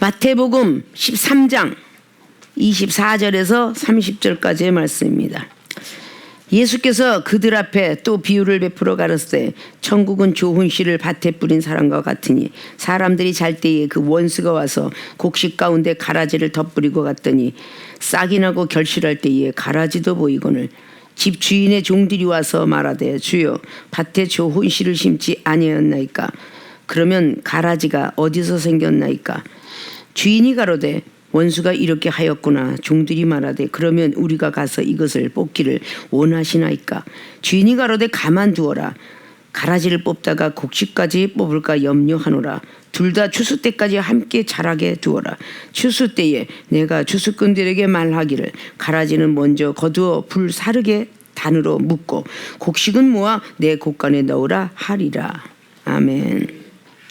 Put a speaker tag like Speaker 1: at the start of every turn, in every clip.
Speaker 1: 마태복음 13장 24절에서 30절까지의 말씀입니다. 예수께서 그들 앞에 또 비유를 베풀어 가르치되 천국은 좋은 씨를 밭에 뿌린 사람과 같으니 사람들이 잘 때에 그 원수가 와서 곡식 가운데 가라지를 덧뿌리고 갔더니 싹이 나고 결실할 때에 가라지도 보이거늘 집 주인의 종들이 와서 말하되 주여 밭에 좋은 씨를 심지 아니하였나이까. 그러면 가라지가 어디서 생겼나이까. 주인이 가로되 원수가 이렇게 하였구나. 종들이 말하되 그러면 우리가 가서 이것을 뽑기를 원하시나이까. 주인이 가로되 가만두어라. 가라지를 뽑다가 곡식까지 뽑을까 염려하노라. 둘 다 추수 때까지 함께 자라게 두어라. 추수 때에 내가 추수꾼들에게 말하기를 가라지는 먼저 거두어 불 사르게 단으로 묶고 곡식은 모아 내 곡간에 넣으라 하리라. 아멘.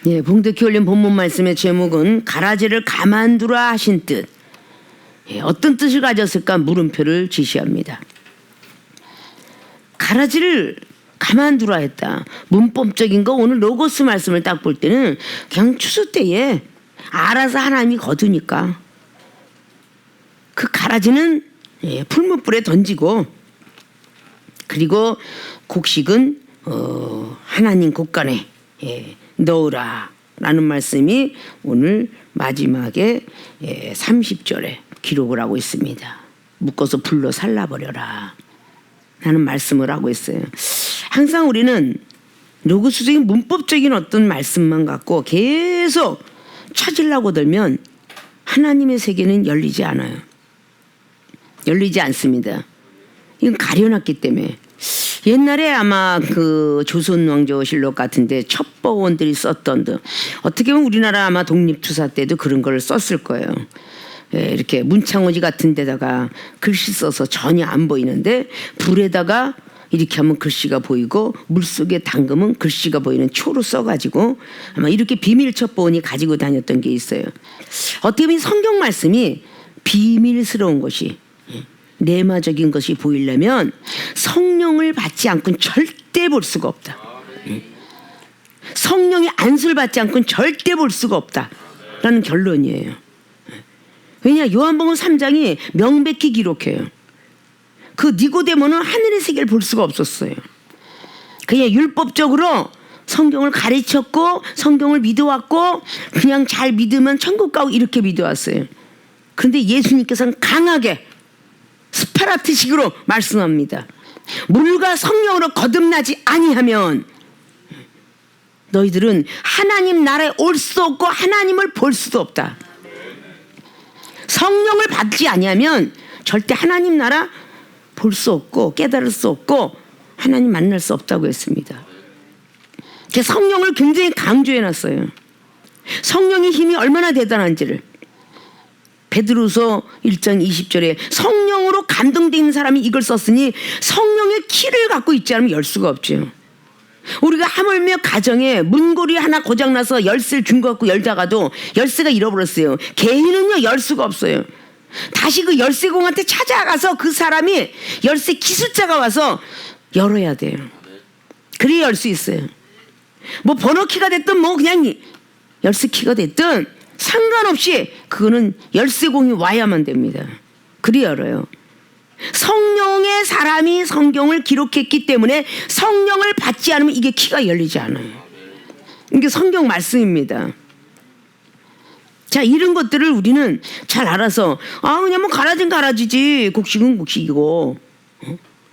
Speaker 1: 예, 봉독해 올린 본문 말씀의 제목은 가라지를 가만두라 하신 뜻. 예, 어떤 뜻을 가졌을까 물음표를 지시합니다. 가라지를 가만두라 했다. 문법적인 거 오늘 로고스 말씀을 딱 볼 때는 그냥 추수 때에 알아서 하나님이 거두니까 그 가라지는 풀무불에 던지고 그리고 곡식은 하나님 곡간에 넣으라 라는 말씀이 오늘 마지막에 30절에 기록을 하고 있습니다. 묶어서 불로 살라버려라 라는 말씀을 하고 있어요. 항상 우리는 로고스적인 문법적인 어떤 말씀만 갖고 계속 찾으려고 들면 하나님의 세계는 열리지 않아요. 열리지 않습니다. 이건 가려놨기 때문에. 옛날에 아마 그 조선 왕조실록 같은데 첩보원들이 썼던 어떻게 보면 우리나라 아마 독립투사 때도 그런 걸 썼을 거예요. 이렇게 문창호지 같은 데다가 글씨 써서 전혀 안 보이는데 불에다가 이렇게 하면 글씨가 보이고 물속에 담그면 글씨가 보이는 초로 써가지고 아마 이렇게 비밀 첩보원이 가지고 다녔던 게 있어요. 어떻게 보면 성경 말씀이 비밀스러운 것이 내마적인 것이 보이려면 성령을 받지 않고는 절대 볼 수가 없다. 성령의 안수를 받지 않고는 절대 볼 수가 없다라는 결론이에요. 왜냐 요한복음 3장이 명백히 기록해요. 그 니고데모는 하늘의 세계를 볼 수가 없었어요. 그냥 율법적으로 성경을 가르쳤고 성경을 믿어왔고 그냥 잘 믿으면 천국 가고 이렇게 믿어왔어요. 그런데 예수님께서는 강하게 스파르타식으로 말씀합니다. 물과 성령으로 거듭나지 아니하면 너희들은 하나님 나라에 올 수도 없고 하나님을 볼 수도 없다. 성령을 받지 아니하면 절대 하나님 나라 볼 수 없고 깨달을 수 없고 하나님 만날 수 없다고 했습니다. 성령을 굉장히 강조해놨어요. 성령의 힘이 얼마나 대단한지를. 베드로서 1장 20절에 성령으로 감동된 사람이 이걸 썼으니 성령의 키를 갖고 있지 않으면 열 수가 없죠. 우리가 하물며 가정에 문고리 하나 고장나서 열쇠를 준 것 갖고 열다가도 열쇠가 잃어버렸어요. 개인은요 열 수가 없어요. 다시 그 열쇠공한테 찾아가서 그 사람이 열쇠 기술자가 와서 열어야 돼요. 그래야 열 수 있어요. 뭐 번호키가 됐든 뭐 그냥 열쇠 키가 됐든 상관없이 그거는 열쇠공이 와야만 됩니다. 그래야 열어요. 성령의 사람이 성경을 기록했기 때문에 성령을 받지 않으면 이게 키가 열리지 않아요. 이게 성경 말씀입니다. 자, 이런 것들을 우리는 잘 알아서 그냥 뭐 가라지는 가라지지 곡식은 곡식이고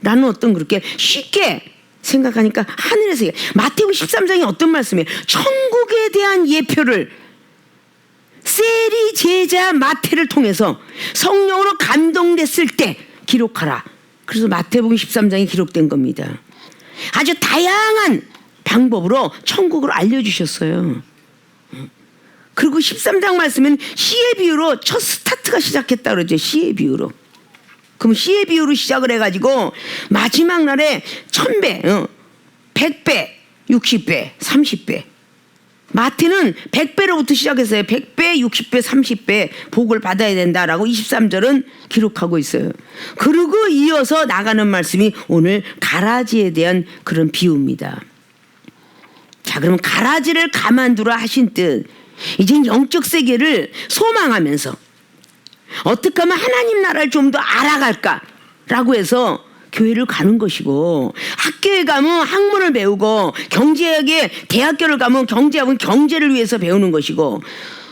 Speaker 1: 나는 어떤 그렇게 쉽게 생각하니까 하늘의 세계. 마태복음 13장이 어떤 말씀이에요? 천국에 대한 예표를 세리 제자 마태를 통해서 성령으로 감동됐을 때 기록하라. 그래서 마태복음 13장이 기록된 겁니다. 아주 다양한 방법으로 천국을 알려주셨어요. 그리고 13장 말씀은 시의 비유로 첫 스타트가 시작했다 그러죠. 시의 비유로. 그럼 시의 비유로 시작을 해가지고 마지막 날에 1000배, 100배, 60배, 30배. 마태는 100배로부터 시작했어요. 100배, 60배, 30배 복을 받아야 된다라고 23절은 기록하고 있어요. 그리고 이어서 나가는 말씀이 오늘 가라지에 대한 그런 비유입니다. 자, 그럼 가라지를 가만두라 하신 뜻. 이젠 영적 세계를 소망하면서 어떻게 하면 하나님 나라를 좀 더 알아갈까라고 해서 교회를 가는 것이고, 학교에 가면 학문을 배우고, 경제학에 대학교를 가면 경제학은 경제를 위해서 배우는 것이고,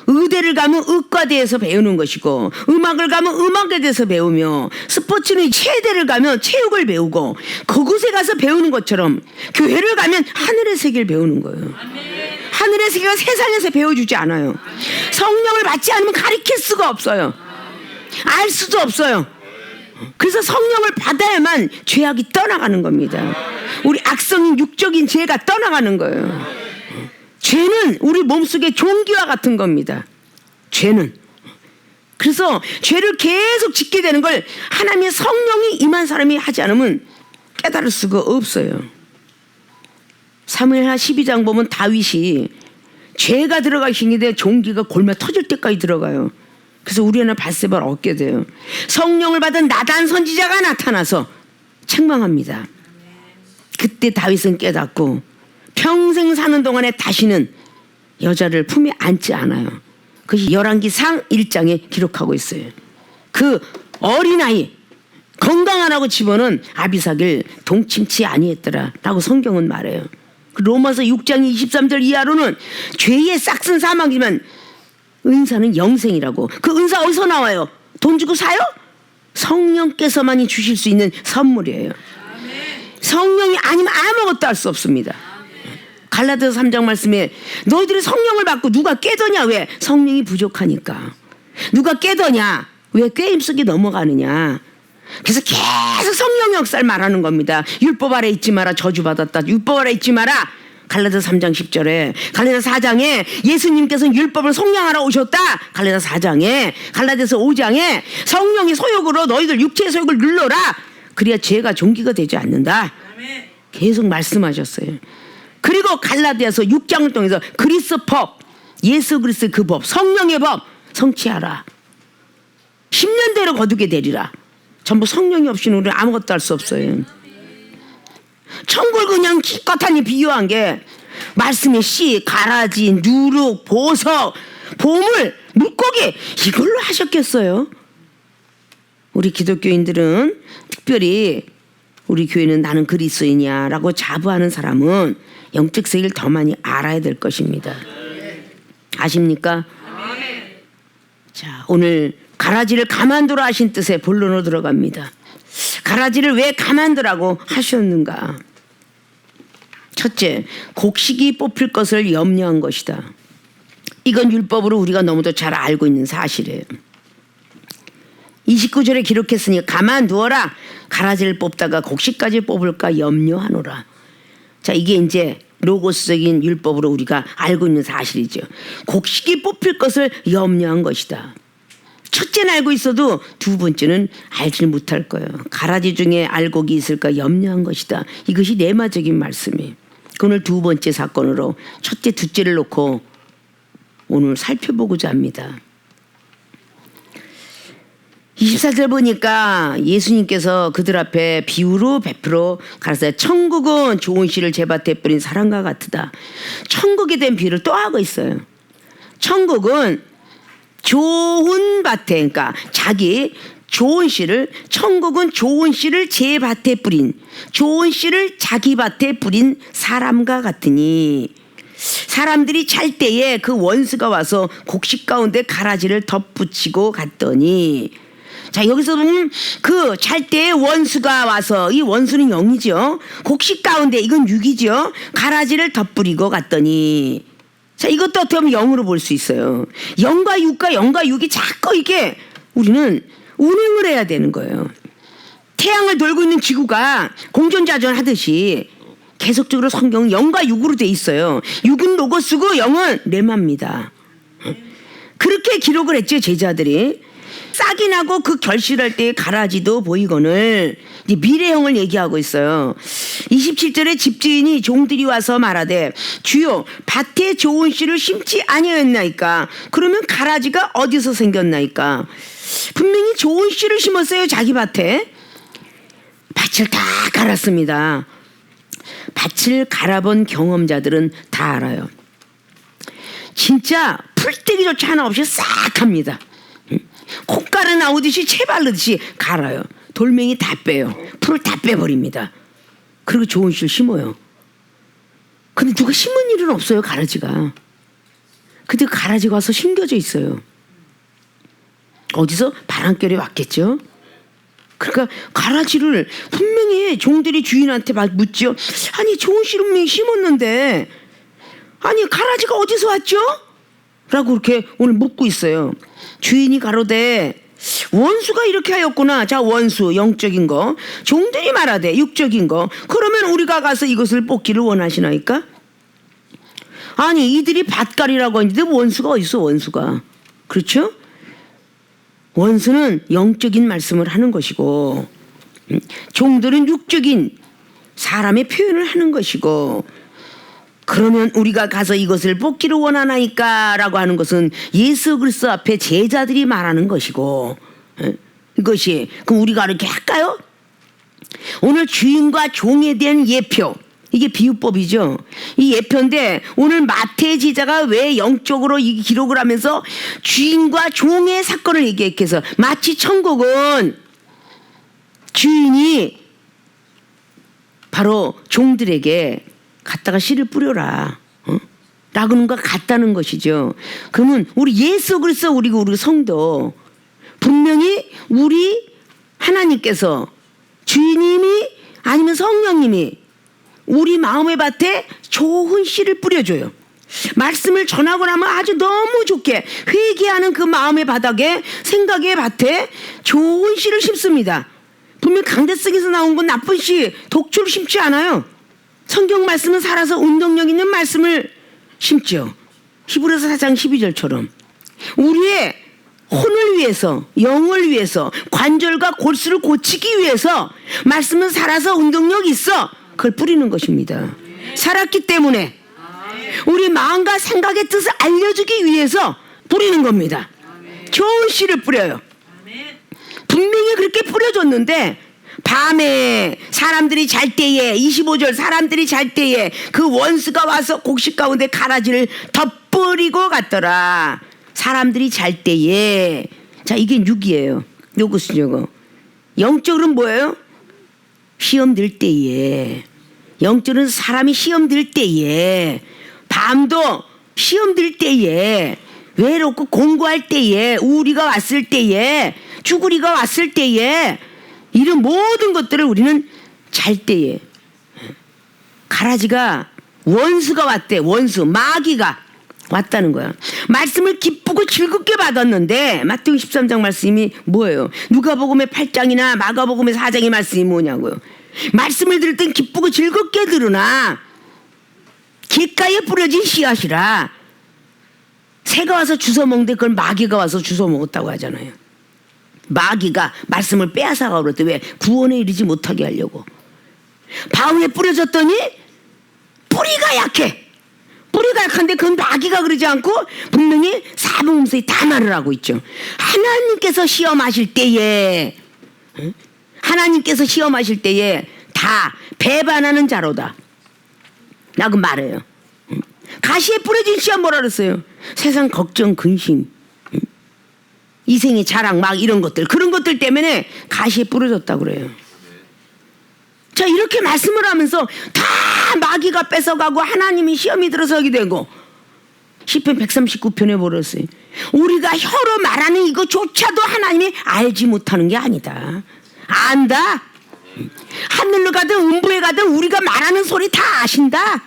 Speaker 1: 의대를 가면 의과대에서 배우는 것이고, 음악을 가면 음악에 대해서 배우며, 스포츠는 체대를 가면 체육을 배우고, 그곳에 가서 배우는 것처럼 교회를 가면 하늘의 세계를 배우는 거예요. 하늘의 세계가 세상에서 배워주지 않아요. 성령을 받지 않으면 가르칠 수가 없어요. 알 수도 없어요. 그래서 성령을 받아야만 죄악이 떠나가는 겁니다. 우리 악성인 육적인 죄가 떠나가는 거예요. 죄는 우리 몸속의 종기와 같은 겁니다. 죄는. 그래서 죄를 계속 짓게 되는 걸 하나님의 성령이 임한 사람이 하지 않으면 깨달을 수가 없어요. 사무엘하 12장 보면 다윗이 죄가 들어가 있는데 종기가 골매 터질 때까지 들어가요. 그래서 우리는 밧세바를 얻게 돼요. 성령을 받은 나단 선지자가 나타나서 책망합니다. 그때 다윗은 깨닫고 평생 사는 동안에 다시는 여자를 품에 안지 않아요. 그것이 열왕기상 1장에 기록하고 있어요. 그 어린아이 건강하라고 집어넣은 아비삭을 동침치 아니했더라 라고 성경은 말해요. 로마서 6장 23절 이하로는 죄의 싹슨 사망이지만 은사는 영생이라고. 그 은사 어디서 나와요? 돈 주고 사요? 성령께서만이 주실 수 있는 선물이에요. 성령이 아니면 아무것도 할 수 없습니다. 갈라디아서 3장 말씀에 너희들이 성령을 받고 누가 깨더냐? 왜? 성령이 부족하니까. 누가 깨더냐? 왜 꾀임 속에 넘어가느냐? 그래서 계속 성령의 역사를 말하는 겁니다. 율법 아래 있지 마라, 저주받았다. 율법 아래 있지 마라. 갈라디아서 3장 10절에, 갈라디아서 4장에 예수님께서는 율법을 속량하러 오셨다. 갈라디아서 4장에, 갈라디아서 5장에 성령의 소욕으로 너희들 육체의 소욕을 눌러라. 그래야 죄가 종기가 되지 않는다. 계속 말씀하셨어요. 그리고 갈라디아서 6장을 통해서 그리스도 법, 예수 그리스도의 그 법, 성령의 법 성취하라. 10년대로 거두게 되리라. 전부 성령이 없이는 우리는 아무것도 할 수 없어요. 천국을 그냥 기껏하니 비유한 게 말씀의 씨, 가라지, 누룩, 보석, 보물, 물고기 이걸로 하셨겠어요? 우리 기독교인들은 특별히 우리 교회는 나는 그리스도인이야라고 자부하는 사람은 영적 세계를 더 많이 알아야 될 것입니다. 아십니까? 자, 오늘 가라지를 가만두라 하신 뜻의 본론으로 들어갑니다. 가라지를 왜 가만두라고 하셨는가? 첫째, 곡식이 뽑힐 것을 염려한 것이다. 이건 율법으로 우리가 너무도 잘 알고 있는 사실이에요. 29절에 기록했으니 가만두어라. 가라지를 뽑다가 곡식까지 뽑을까 염려하노라. 자, 이게 이제 로고스적인 율법으로 우리가 알고 있는 사실이죠. 곡식이 뽑힐 것을 염려한 것이다. 첫째는 알고 있어도 두 번째는 알지 못할 거예요. 가라지 중에 알곡이 있을까 염려한 것이다. 이것이 내마적인 말씀이에요. 오늘 두 번째 사건으로 첫째, 둘째를 놓고 오늘 살펴보고자 합니다. 24절 보니까 예수님께서 그들 앞에 비유로 베풀어 가라사대 천국은 좋은 씨를 제 밭에 뿌린 사람과 같으다. 천국에 대한 비유를 또 하고 있어요. 천국은 좋은 밭에, 그러니까 자기 좋은 씨를, 천국은 좋은 씨를 제 밭에 뿌린, 좋은 씨를 자기 밭에 뿌린 사람과 같으니, 사람들이 잘 때에 그 원수가 와서 곡식 가운데 가라지를 덧붙이고 갔더니, 자, 여기서 보면 그 잘 때에 원수가 와서, 이 원수는 영이죠. 곡식 가운데, 이건 육이죠. 가라지를 덧뿌리고 갔더니, 자, 이것도 어떻게 보면 영으로 볼 수 있어요. 영과 육이 자꾸 이게 우리는 운행을 해야 되는 거예요. 태양을 돌고 있는 지구가 공전자전 하듯이 계속적으로 성경은 영과 육으로 돼 있어요. 육은 로고스고 영은 레마입니다. 그렇게 기록을 했죠, 제자들이. 싹이 나고 그 결실할 때의 가라지도 보이거늘, 이제 미래형을 얘기하고 있어요. 27절에 집주인이 종들이 와서 말하되 주여 밭에 좋은 씨를 심지 아니하였나이까? 그러면 가라지가 어디서 생겼나이까? 분명히 좋은 씨를 심었어요. 자기 밭에. 밭을 다 갈았습니다. 밭을 갈아본 경험자들은 다 알아요. 진짜 풀떼기조차 하나 없이 싹 합니다. 콧가루 나오듯이 채 바르듯이 갈아요. 돌멩이 다 빼요. 풀을 다 빼버립니다. 그리고 좋은 씨를 심어요. 근데 누가 심은 일은 없어요, 가라지가. 근데 가라지가 와서 심겨져 있어요. 어디서? 바람결에 왔겠죠. 그러니까 가라지를 분명히 종들이 주인한테 막 묻죠. 아니 좋은 씨를 분명히 심었는데 아니 가라지가 어디서 왔죠? 라고 그렇게 오늘 묻고 있어요. 주인이 가로되 원수가 이렇게 하였구나. 자, 원수 영적인 거, 종들이 말하되 육적인 거. 그러면 우리가 가서 이것을 뽑기를 원하시나이까? 아니 이들이 밭갈이라고 하는데 원수가 어디 있어? 원수가. 그렇죠? 원수는 영적인 말씀을 하는 것이고 종들은 육적인 사람의 표현을 하는 것이고, 그러면 우리가 가서 이것을 뽑기를 원하나이까? 라고 하는 것은 예수 그리스도 앞에 제자들이 말하는 것이고, 이것이 그럼 우리가 이렇게 할까요? 오늘 주인과 종에 대한 예표, 이게 비유법이죠. 이 예표인데 오늘 마태의 제자가 왜 영적으로 이 기록을 하면서 주인과 종의 사건을 얘기해서 마치 천국은 주인이 바로 종들에게 갖다가 씨를 뿌려라, 라고는 것 같다는 것이죠. 그러면 우리 예수 그리스도 우리 성도 분명히 우리 하나님께서 주님이 아니면 성령님이 우리 마음의 밭에 좋은 씨를 뿌려줘요. 말씀을 전하고 나면 아주 너무 좋게 회개하는 그 마음의 바닥에 생각의 밭에 좋은 씨를 심습니다. 분명 강대성에서 나온 건 나쁜 씨, 독초를 심지 않아요. 성경 말씀은 살아서 운동력 있는 말씀을 심죠. 히브리서 4장 12절처럼 우리의 혼을 위해서, 영을 위해서, 관절과 골수를 고치기 위해서 말씀은 살아서 운동력 있어. 그걸 뿌리는 것입니다. 살았기 때문에 우리 마음과 생각의 뜻을 알려주기 위해서 뿌리는 겁니다. 좋은 씨를 뿌려요. 분명히 그렇게 뿌려줬는데 밤에 사람들이 잘 때에 25절 사람들이 잘 때에 그 원수가 와서 곡식 가운데 가라지를 덧뿌리고 갔더라. 사람들이 잘 때에. 자, 이게 6이에요. 요것은 요거. 영적으로는 뭐예요? 시험 들 때에. 영적으로는 사람이 시험 들 때에, 밤도 시험 들 때에, 외롭고 공고할 때에, 우울이가 왔을 때에, 쭈구리가 왔을 때에, 이런 모든 것들을 우리는 잘 때에. 가라지가 원수가 왔대. 원수, 마귀가 왔다는 거야. 말씀을 기쁘고 즐겁게 받았는데 마태복음 13장 말씀이 뭐예요? 누가복음의 8장이나 마가복음의 4장의 말씀이 뭐냐고요. 말씀을 들을 땐 기쁘고 즐겁게 들으나 길가에 뿌려진 씨앗이라 새가 와서 주워 먹는데 그걸 마귀가 와서 주워 먹었다고 하잖아요. 마귀가 말씀을 빼앗아가 그랬대. 왜? 구원에 이르지 못하게 하려고. 바위에 뿌려졌더니 뿌리가 약해. 뿌리가 약한데 그건 마귀가 그러지 않고 분명히 사복음서에 다 말을 하고 있죠. 하나님께서 시험하실 때에, 하나님께서 시험하실 때에 다 배반하는 자로다 라고 말해요. 가시에 뿌려진 씨앗 뭐라 그랬어요? 세상 걱정, 근심, 이생의 자랑 막 이런 것들, 그런 것들 때문에 가시에 뿌려졌다고 그래요. 자, 이렇게 말씀을 하면서 다 마귀가 뺏어가고 하나님이 시험이 들어서게 되고, 시편 139편에 버렸어요. 우리가 혀로 말하는 이거조차도 하나님이 알지 못하는 게 아니다. 안다. 하늘로 가든 음부에 가든 우리가 말하는 소리 다 아신다.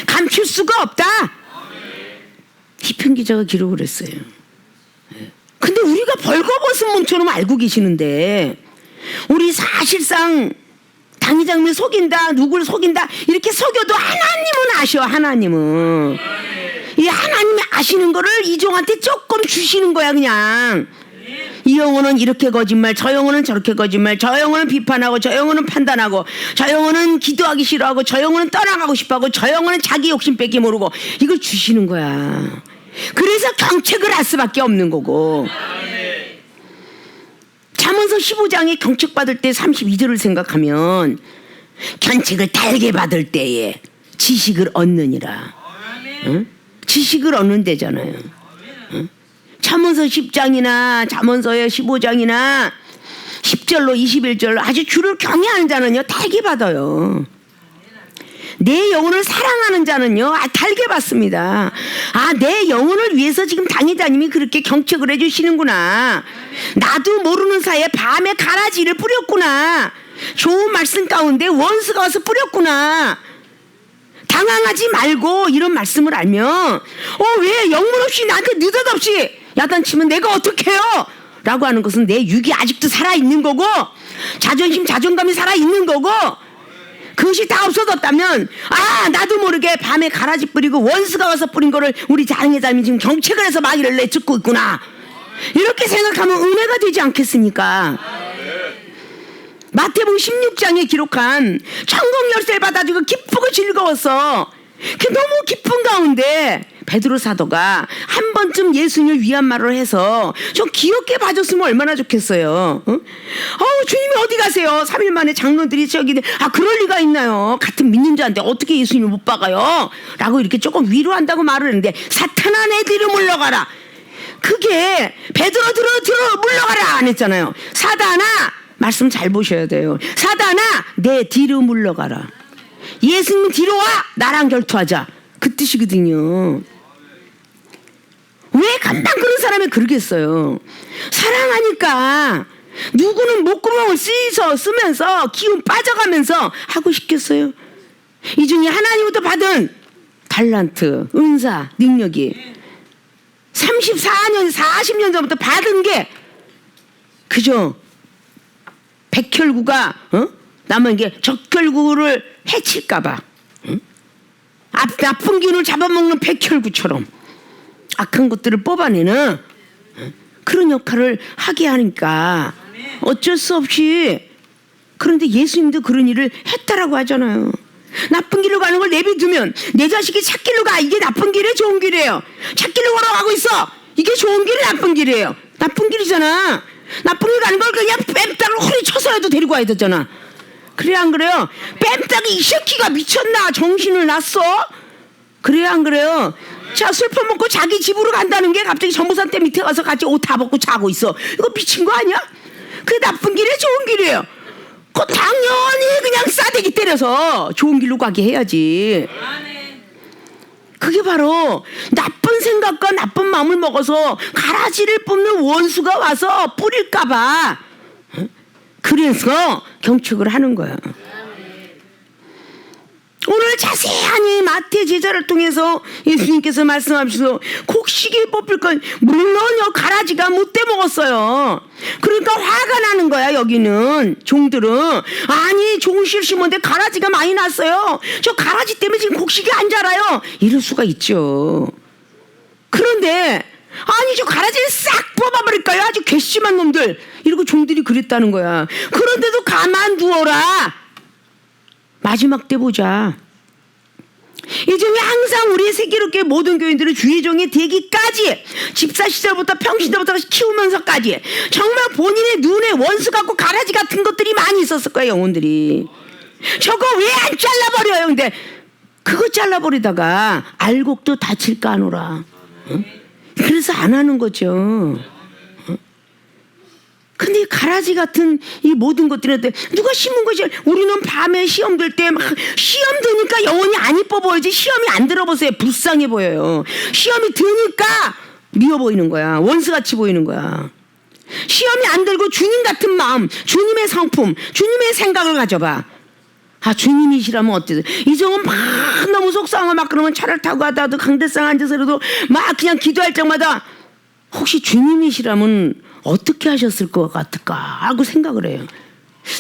Speaker 1: 감출 수가 없다. 시편 기자가 기록을 했어요. 근데 우리가 벌거벗은 몸처럼 알고 계시는데, 우리 사실상 당회장님 속인다, 누굴 속인다 이렇게 속여도 하나님은 아셔. 하나님은 이 하나님이 아시는 거를 이종한테 조금 주시는 거야. 그냥 이 영혼은 이렇게 거짓말, 저 영혼은 저렇게 거짓말, 저 영혼은 비판하고, 저 영혼은 판단하고, 저 영혼은 기도하기 싫어하고, 저 영혼은 떠나가고 싶어하고, 저 영혼은 자기 욕심 뺏기 모르고, 이걸 주시는 거야. 그래서 경책을 할 수밖에 없는 거고. 잠언서 15장에 경책받을 때 32절을 생각하면 경책을 달게 받을 때에 지식을 얻느니라. 응? 지식을 얻는 데잖아요. 잠언서 10장이나 잠언서의 15장이나 10절로 21절로 아주 주를 경외하는 자는요 달게 받아요. 내 영혼을 사랑하는 자는요 달게 받습니다. 내 영혼을 위해서 지금 당회자님이 그렇게 경책을 해주시는구나. 나도 모르는 사이에 밤에 가라지를 뿌렸구나. 좋은 말씀 가운데 원수가 와서 뿌렸구나. 당황하지 말고 이런 말씀을 알면 왜 영문 없이 나한테 느닷없이 야단치면 내가 어떻게 해요? 라고 하는 것은 내 육이 아직도 살아있는 거고 자존심 자존감이 살아있는 거고 그것이 다 없어졌다면 나도 모르게 밤에 가라지 뿌리고 원수가 와서 뿌린 거를 우리 장애자님이 지금 경책을 해서 마귀를 내쫓고 있구나. 이렇게 생각하면 은혜가 되지 않겠습니까? 마태복음 16장에 기록한 천국 열쇠를 받아주고 기쁘고 즐거웠어. 그 너무 기쁜 가운데 베드로 사도가 한 번쯤 예수님을 위한 말을 해서 좀 귀엽게 봐줬으면 얼마나 좋겠어요. 주님이 어디 가세요? 3일 만에 장로들이 저기 그럴 리가 있나요? 같은 믿는 자인데 어떻게 예수님을 못 박아요? 라고 이렇게 조금 위로한다고 말을 했는데 사탄아 내 뒤로 물러가라. 그게 베드로 들어 물러가라 안 했잖아요. 사단아 말씀 잘 보셔야 돼요. 사단아 내 뒤로 물러가라. 예수님 뒤로 와 나랑 결투하자 그 뜻이거든요. 왜 감당 그런 사람이 그러겠어요? 사랑하니까 누구는 목구멍을 쓰면서 기운 빠져가면서 하고 싶겠어요? 이 중에 하나님부터 받은 달란트, 은사, 능력이 34년, 40년 전부터 받은 게 그죠? 백혈구가 남에게 적혈구를 해칠까봐 나쁜 기운을 잡아먹는 백혈구처럼 악한 것들을 뽑아내는 그런 역할을 하게 하니까 어쩔 수 없이. 그런데 예수님도 그런 일을 했다라고 하잖아요. 나쁜 길로 가는 걸 내비두면 내 자식이 찾길로 가. 이게 나쁜 길이에요 좋은 길이에요? 찾길로 걸어가고 있어. 이게 좋은 길이 나쁜 길이에요? 나쁜 길이잖아. 나쁜 길 가는 걸 그냥 뺨따로 후리쳐서라도 데리고 와야 되잖아. 그래 안 그래요? 뺨따기 이 새끼가 미쳤나? 정신을 놨어? 그래요 안 그래요? 자 술 퍼먹고 자기 집으로 간다는 게 갑자기 전부산대 밑에 가서 같이 옷 다 벗고 자고 있어. 이거 미친 거 아니야? 그게 나쁜 길이에요 좋은 길이에요? 그 당연히 그냥 싸대기 때려서 좋은 길로 가게 해야지. 그게 바로 나쁜 생각과 나쁜 마음을 먹어서 가라지를 뽑는 원수가 와서 뿌릴까봐 그래서 경축을 하는 거야. 오늘 자세하니 마태 제자를 통해서 예수님께서 말씀하셔서 곡식이 뽑힐 건 물론요 가라지가 못돼 먹었어요. 그러니까 화가 나는 거야. 여기는 종들은 아니 종실 심었는데 가라지가 많이 났어요. 저 가라지 때문에 지금 곡식이 안 자라요. 이럴 수가 있죠. 그런데 아니 저 가라지를 싹 뽑아버릴까요? 아주 괘씸한 놈들. 이러고 종들이 그랬다는 거야. 그런데도 가만두어라. 마지막 때 보자. 이 중에 항상 우리의 세계롭게 모든 교인들은 주의종이 되기까지 집사 시절부터 평신 때부터 키우면서까지 정말 본인의 눈에 원수 같고 가라지 같은 것들이 많이 있었을 거예요. 영혼들이. 저거 왜 안 잘라버려요? 근데 그거 잘라버리다가 알곡도 다칠까 하노라. 그래서 안 하는 거죠. 근데 가라지 같은 이 모든 것들한테 누가 심은 거지? 우리는 밤에 시험 들 때 막 시험 드니까 영혼이 안 이뻐 보이지 시험이 안 들어보세요. 불쌍해 보여요. 시험이 드니까 미워 보이는 거야. 원수같이 보이는 거야. 시험이 안 들고 주님 같은 마음, 주님의 성품, 주님의 생각을 가져봐. 주님이시라면 어때요? 이정은 막 너무 속상하고 막 그러면 차를 타고 가다도 강대상 앉아서라도 막 그냥 기도할 때마다 혹시 주님이시라면 어떻게 하셨을 것 같을까 하고 생각을 해요.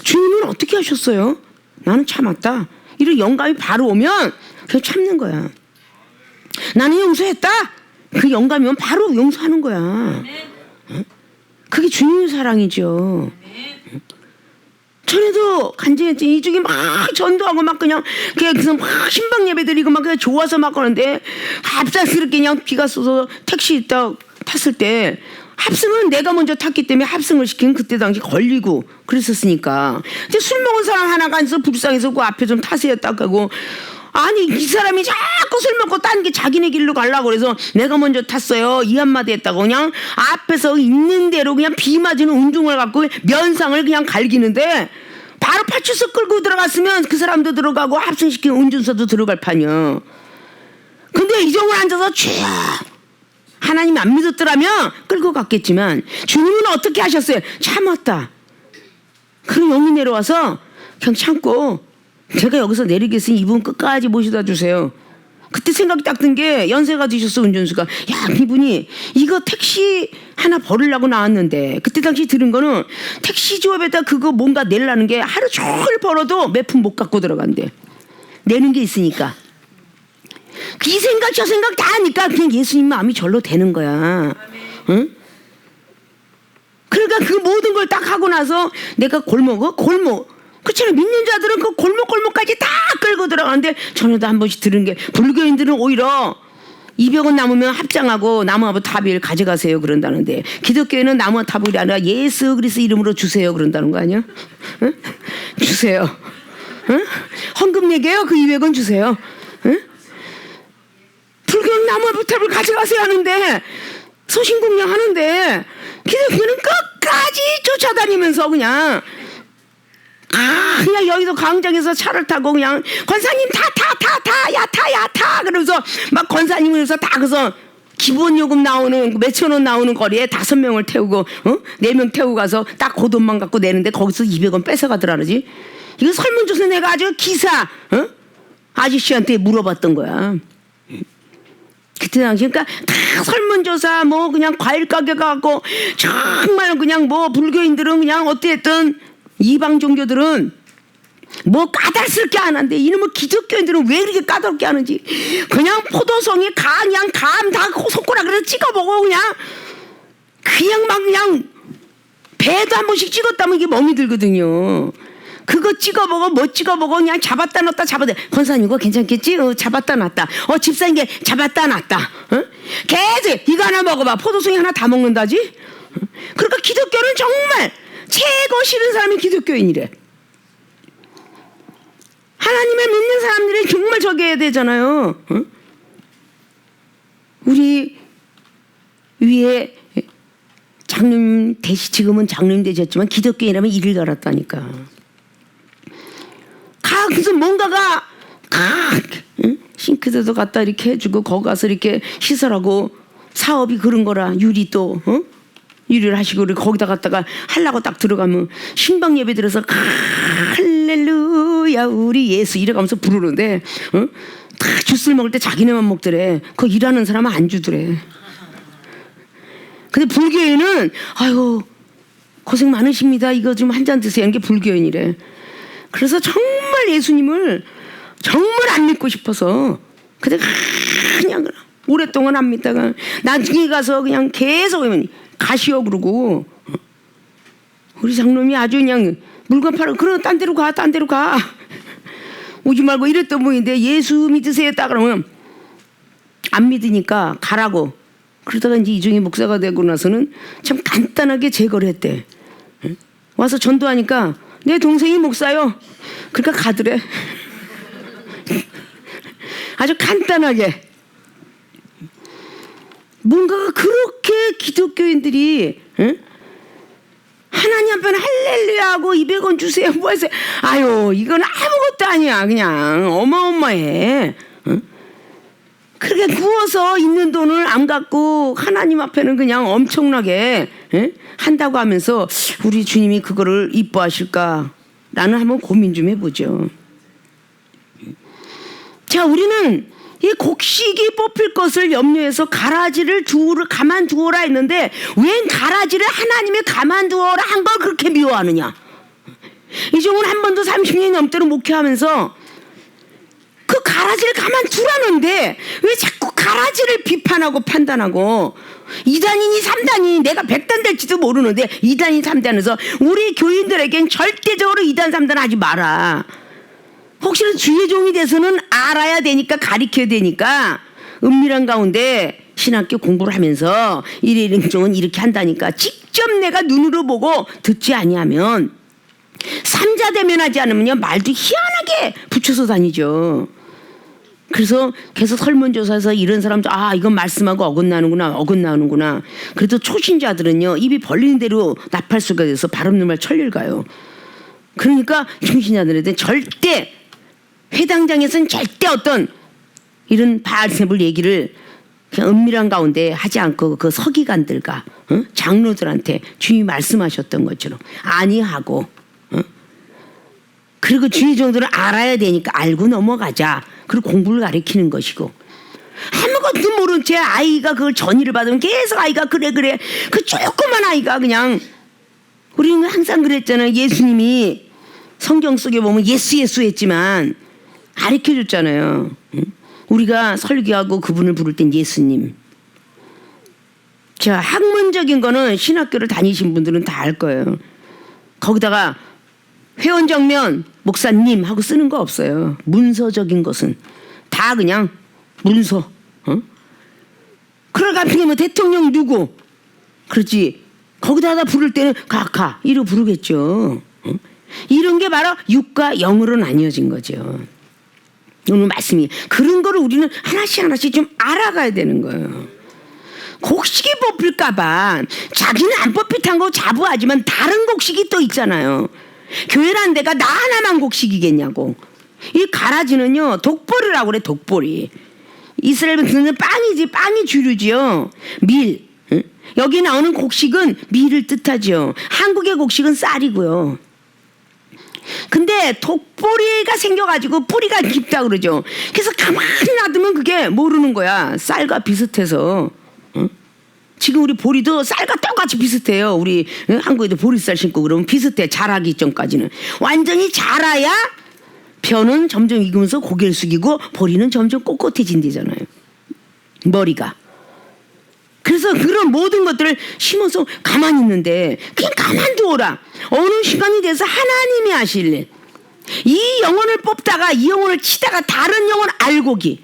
Speaker 1: 주님은 어떻게 하셨어요? 나는 참았다. 이런 영감이 바로 오면 그냥 참는 거야. 나는 용서했다. 그 영감이면 바로 용서하는 거야. 그게 주님의 사랑이죠. 전에도 간증했지. 이쪽에 막 전도하고 막 그냥 막 신방 예배 드리고 막 그냥 좋아서 막 그러는데 갑작스럽게 그냥 비가 쏟아서 택시 딱 탔을 때 합승은 내가 먼저 탔기 때문에 합승을 시킨 그때 당시 걸리고 그랬었으니까. 근데 술 먹은 사람 하나가 있어 불쌍해서 그 앞에 좀 타세요 딱 하고 아니 이 사람이 자꾸 술 먹고 딴 게 자기네 길로 가려고 그래서 내가 먼저 탔어요 이 한마디 했다고 그냥 앞에서 있는 대로 그냥 비 맞은 운중을 갖고 면상을 그냥 갈기는데 바로 파출소 끌고 들어갔으면 그 사람도 들어가고 합승시킨 운전사도 들어갈 판이요. 근데 이정을 앉아서 죄야 하나님 안 믿었더라면 끌고 갔겠지만 주님은 어떻게 하셨어요? 참았다. 그럼 여기 내려와서 그냥 참고 제가 여기서 내리겠으니 이분 끝까지 모셔다 주세요. 그때 생각이 딱 든 게 연세가 드셨어 운전수가. 야 이분이 이거 택시 하나 벌으려고 나왔는데 그때 당시 들은 거는 택시 조합에다 그거 뭔가 내려는 게 하루 종일 벌어도 몇 푼 못 갖고 들어간대. 내는 게 있으니까. 이 생각 저 생각 다 하니까 그냥 예수님 마음이 절로 되는 거야. 응? 그러니까 그 모든 걸 딱 하고 나서 내가 골목 그처럼 믿는 자들은 그 골목까지 다 끌고 들어가는데 전에도 한 번씩 들은 게 불교인들은 오히려 200원 남으면 합장하고 나무하고 탑일 가져가세요 그런다는데 기독교에는 나무와 탑일이 아니라 예수 그리스도 이름으로 주세요 그런다는 거 아니야? 응? 주세요. 응? 헌금 내게요 그 200원 주세요. 응? 불교는 나무와 탑을 가져가세요 하는데 소신공양 하는데 기독교는 끝까지 쫓아다니면서 그냥 그냥 여기서 광장에서 차를 타고 그냥 권사님 타 그러면서 막 권사님을 다 그래서 기본 요금 나오는 몇천 원 나오는 거리에 5명을 태우고 4명 태우고 가서 딱 그 돈만 갖고 내는데 거기서 200원 뺏어가더라 그러지. 이거 설문조사 내가 아주 기사 아저씨한테 물어봤던 거야. 그때 당시 그러니까 다 설문조사 뭐 그냥 과일 가게 가고 정말 그냥 뭐 불교인들은 그냥 어찌됐든 이방 종교들은 뭐 까다롭게 안 한대. 이놈의 기독교인들은 왜 이렇게 까다롭게 하는지 그냥 포도송이 그냥 감 다 손가락으로 찍어보고 그냥 막 그냥 배도 한 번씩 찍었다면 이게 멍이 들거든요. 그거 찍어보고 뭐 찍어보고 그냥 잡았다 놨다 권사님 이거 괜찮겠지? 잡았다 놨다. 집사님 게 잡았다 놨다. 계속 이거 하나 먹어봐. 포도송이 하나 다 먹는다지. 그러니까 기독교는 정말 최고 싫은 사람이 기독교인이래. 하나님을 믿는 사람들이 정말 저기 해야 되잖아요. 우리 위에 장로님 지금은 장로님 되셨지만 기독교인이라면 이를 갈았다니까. 그래서 뭔가가 싱크대도 갖다 이렇게 해주고 거기 가서 이렇게 시설하고 사업이 그런 거라 유리도 유리를 하시고 거기다 갖다가 하려고 딱 들어가면 신방 예배 들어서 할렐루야 우리 예수 이래가면서 부르는데 다 주스를 먹을 때 자기네만 먹더래. 그거 일하는 사람은 안 주더래. 근데 불교인은 아유 고생 많으십니다 이거 좀 한 잔 드세요. 이게 불교인이래. 그래서 정말 예수님을 정말 안 믿고 싶어서 근데 그냥 오랫동안 안 믿다가 나중에 가서 그냥 계속 가시오 그러고 우리 장놈이 아주 그냥 물건 팔아 그럼 딴 데로 가 오지 말고 이랬던 분인데 예수 믿으세요 딱 그러면 안 믿으니까 가라고 그러다가 이제 이중희 목사가 되고 나서는 참 간단하게 제거를 했대. 와서 전도하니까 내 동생이 목사요. 그러니까 가더래. 아주 간단하게. 뭔가가 그렇게 기독교인들이 하나님 앞에는 할렐루야하고 200원 주세요 뭐 하세요. 아유 이건 아무것도 아니야. 그냥 어마어마해. 그렇게 구워서 있는 돈을 안 갖고 하나님 앞에는 그냥 엄청나게 한다고 하면서 우리 주님이 그거를 이뻐하실까 라는 한번 고민 좀 해보죠. 자 우리는 이 곡식이 뽑힐 것을 염려해서 가라지를 가만두어라 했는데 웬 가라지를 하나님이 가만두어라 한 걸 그렇게 미워하느냐. 이종은 한 번도 30년이 넘도록 목회하면서 그 가라지를 가만두라는데 왜 자꾸 가라지를 비판하고 판단하고 2단이니 3단이니 내가 100단 될지도 모르는데 2단이 3단에서 우리 교인들에겐 절대적으로 2단 3단 하지 마라. 혹시나 주의 종이 돼서는 알아야 되니까 가르쳐야 되니까 은밀한 가운데 신학교 공부를 하면서 일일응종은 이렇게 한다니까 직접 내가 눈으로 보고 듣지 아니하면 삼자대면하지 않으면요 말도 희한하게 붙여서 다니죠. 그래서 계속 설문조사에서 이런 사람도 이건 말씀하고 어긋나는구나. 그래도 초신자들은요 입이 벌리는 대로 나팔수가 돼서 발없는 말 천리를 가요. 그러니까 충신자들한테 절대 회당장에서는 절대 어떤 이런 바알세불 얘기를 그냥 은밀한 가운데 하지 않고 그 서기관들과 장로들한테 주님이 말씀하셨던 것처럼 아니하고 그리고 주의 정도는 알아야 되니까 알고 넘어가자. 그리고 공부를 가르치는 것이고 아무것도 모른 채 아이가 그걸 전의를 받으면 계속 아이가 그래 그 조그만 아이가 그냥 우리는 항상 그랬잖아요. 예수님이 성경 속에 보면 예수 했지만 가르쳐줬잖아요. 우리가 설교하고 그분을 부를 땐 예수님. 자, 학문적인 거는 신학교를 다니신 분들은 다 알 거예요. 거기다가 회원정면 목사님 하고 쓰는 거 없어요. 문서적인 것은 다 그냥 문서. 그럴 같은 뭐 대통령 누구 그렇지 거기다가 부를 때는 가카 이러고 부르겠죠. 이런 게 바로 육과 영으로 나뉘어진 거죠. 오늘 말씀이 그런 거를 우리는 하나씩 좀 알아가야 되는 거예요. 곡식이 뽑힐까봐 자기는 안 뽑힐한 거 자부하지만 다른 곡식이 또 있잖아요. 교회라는 데가 나 하나만 곡식이겠냐고. 이 가라지는요 독보리라고 그래. 독보리. 이스라엘은 빵이지. 빵이 주류지요. 밀. 여기 나오는 곡식은 밀을 뜻하죠. 한국의 곡식은 쌀이고요. 근데 독보리가 생겨가지고 뿌리가 깊다 그러죠. 그래서 가만히 놔두면 그게 모르는 거야. 쌀과 비슷해서. 지금 우리 보리도 쌀과 똑같이 비슷해요. 우리 한국에도 보리쌀 신고 그러면 비슷해. 자라기 전까지는. 완전히 자라야 벼는 점점 익으면서 고개를 숙이고 보리는 점점 꼿꼿해진대잖아요. 머리가. 그래서 그런 모든 것들을 심어서 가만히 있는데 그냥 가만두어라. 어느 시간이 돼서 하나님이 하실래. 이 영혼을 뽑다가 이 영혼을 치다가 다른 영혼 알곡이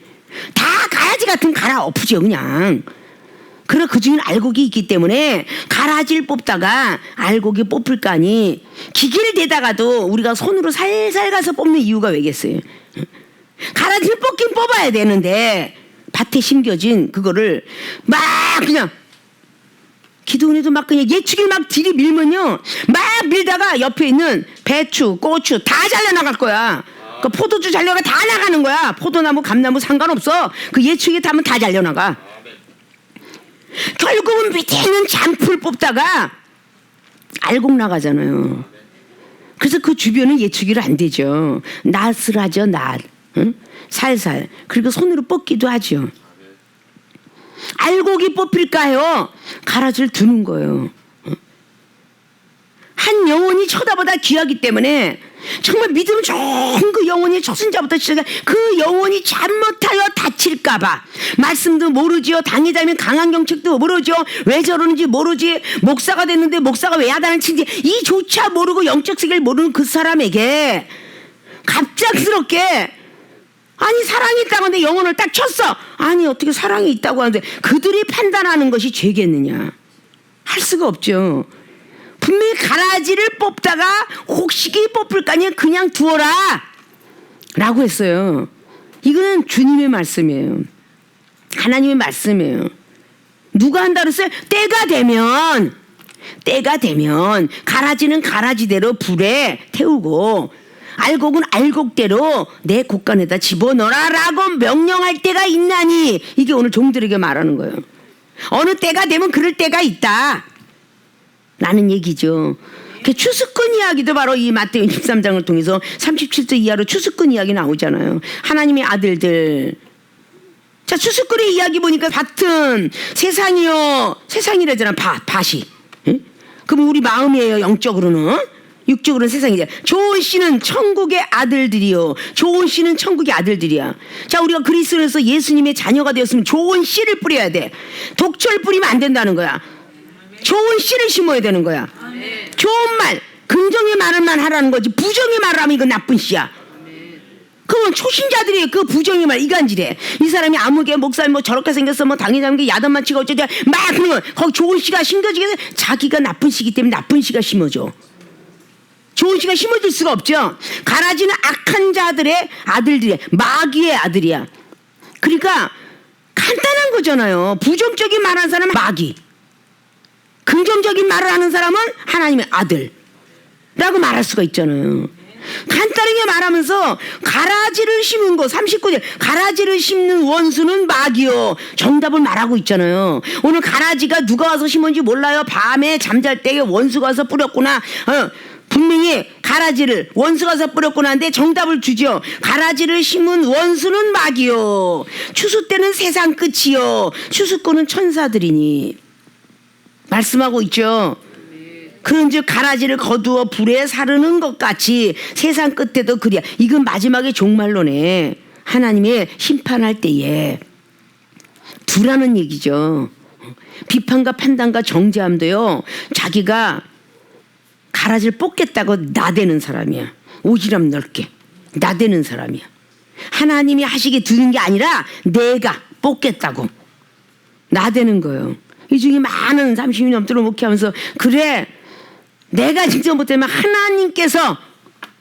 Speaker 1: 다 가라지 같은 갈아 엎으죠 그냥. 그래 그 중에 알곡이 있기 때문에 가라지를 뽑다가 알곡이 뽑힐 거 아니 기계를 대다가도 우리가 손으로 살살 가서 뽑는 이유가 왜겠어요. 가라지를 뽑긴 뽑아야 되는데 밭에 심겨진 그거를 막 그냥 기도원에도 막 그냥 예측을 막 들이밀면요 막 밀다가 옆에 있는 배추, 고추 다 잘려나갈 거야. 그 포도주 잘려가 다 나가는 거야. 포도나무, 감나무 상관없어. 그 예측에 타면 다 잘려나가. 결국은 밑에 있는 잔풀 뽑다가 알곡 나가잖아요. 그래서 그 주변은 예측이 안 되죠. 낫을 하죠. 낫. 응? 살살. 그리고 손으로 뽑기도 하죠. 알곡이 뽑힐까요? 가라지를 두는 거예요. 한 영혼이 쳐다보다 귀하기 때문에 정말 믿음 좋은 그 영혼이 초신자부터 시작해 그 영혼이 잘못하여 다칠까봐 말씀도 모르지요. 당이자면 강한 경책도 모르죠. 왜 저러는지 모르지. 목사가 됐는데 목사가 왜 야단을 치는지 이조차 모르고 영적 세계를 모르는 그 사람에게 갑작스럽게 아니 사랑이 있다고 하는데 영혼을 딱 쳤어. 아니 어떻게 사랑이 있다고 하는데 그들이 판단하는 것이 죄겠느냐. 할 수가 없죠. 분명히 가라지를 뽑다가 곡식이 뽑힐 거 아니야. 그냥 두어라 라고 했어요. 이거는 주님의 말씀이에요. 하나님의 말씀이에요. 누가 한다 그랬어요? 때가 되면 가라지는 가라지대로 불에 태우고 알곡은 알곡대로 내 곳간에다 집어넣어라 라고 명령할 때가 있나니 이게 오늘 종들에게 말하는 거예요. 어느 때가 되면 그럴 때가 있다 라는 얘기죠. 추수꾼 이야기도 바로 이 마태복음 13장을 통해서 37절 이하로 추수꾼 이야기 나오잖아요. 하나님의 아들들. 자, 추수꾼의 이야기 보니까 밭은 세상이라잖아. 밭이. 응? 그럼 우리 마음이에요. 영적으로는. 육적으로는 세상이죠. 좋은 씨는 천국의 아들들이요. 좋은 씨는 천국의 아들들이야. 자, 우리가 그리스도에서 예수님의 자녀가 되었으면 좋은 씨를 뿌려야 돼. 독초를 뿌리면 안 된다는 거야. 좋은 씨를 심어야 되는 거야. 아멘. 좋은 말, 긍정의 말을만 하라는 거지. 부정의 말을 하면 이건 나쁜 씨야. 그건 초신자들이 그 부정의 말 이간질해. 이 사람이 아무개 목사님 뭐 저렇게 생겼어 뭐 당회장님 게 야단만 치고 어쩌자 막 그러면 거기 좋은 씨가 심겨지게 돼. 자기가 나쁜 씨기 때문에 나쁜 씨가 심어져. 좋은 씨가 심어질 수가 없죠. 가라지는 악한 자들의 아들들이야. 마귀의 아들이야. 그러니까 간단한 거잖아요. 부정적인 말하는 사람은 마귀, 긍정적인 말을 하는 사람은 하나님의 아들라고 말할 수가 있잖아요. 간단하게 말하면서 가라지를 심은 거 39절 가라지를 심는 원수는 마귀요. 정답을 말하고 있잖아요. 오늘 가라지가 누가 와서 심은지 몰라요. 밤에 잠잘 때에 원수가 와서 뿌렸구나. 분명히 가라지를 원수가 와서 뿌렸구나 하는데 정답을 주죠. 가라지를 심은 원수는 마귀요. 추수 때는 세상 끝이요. 추수꾼은 천사들이니 말씀하고 있죠. 그런즉 가라지를 거두어 불에 사르는 것 같이 세상 끝에도 그리야. 이건 마지막에 종말론에 하나님의 심판할 때에 두라는 얘기죠. 비판과 판단과 정죄함도요. 자기가 가라지를 뽑겠다고 나대는 사람이야. 오지랖 넓게 나대는 사람이야. 하나님이 하시게 두는 게 아니라 내가 뽑겠다고 나대는 거예요. 이 중에 많은 30년 넘도록 목회하면서 그래 내가 직접 못하면 하나님께서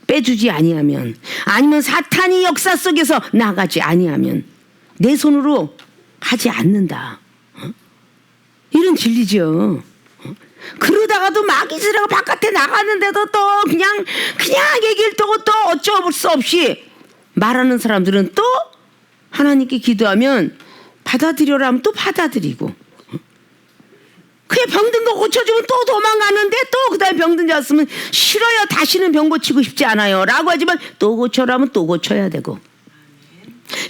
Speaker 1: 빼주지 아니하면 아니면 사탄이 역사 속에서 나가지 아니하면 내 손으로 하지 않는다. 이런 진리죠. 그러다가도 마귀들하고 바깥에 나갔는데도 또 그냥 얘기를 또 어쩔 수 없이 말하는 사람들은 또 하나님께 기도하면 받아들여라 하면 또 받아들이고 그게 병든 거 고쳐주면 또 도망가는데 또 그다음에 병든 자 왔으면 싫어요. 다시는 병 고치고 싶지 않아요 라고 하지만 또 고쳐라면 또 고쳐야 되고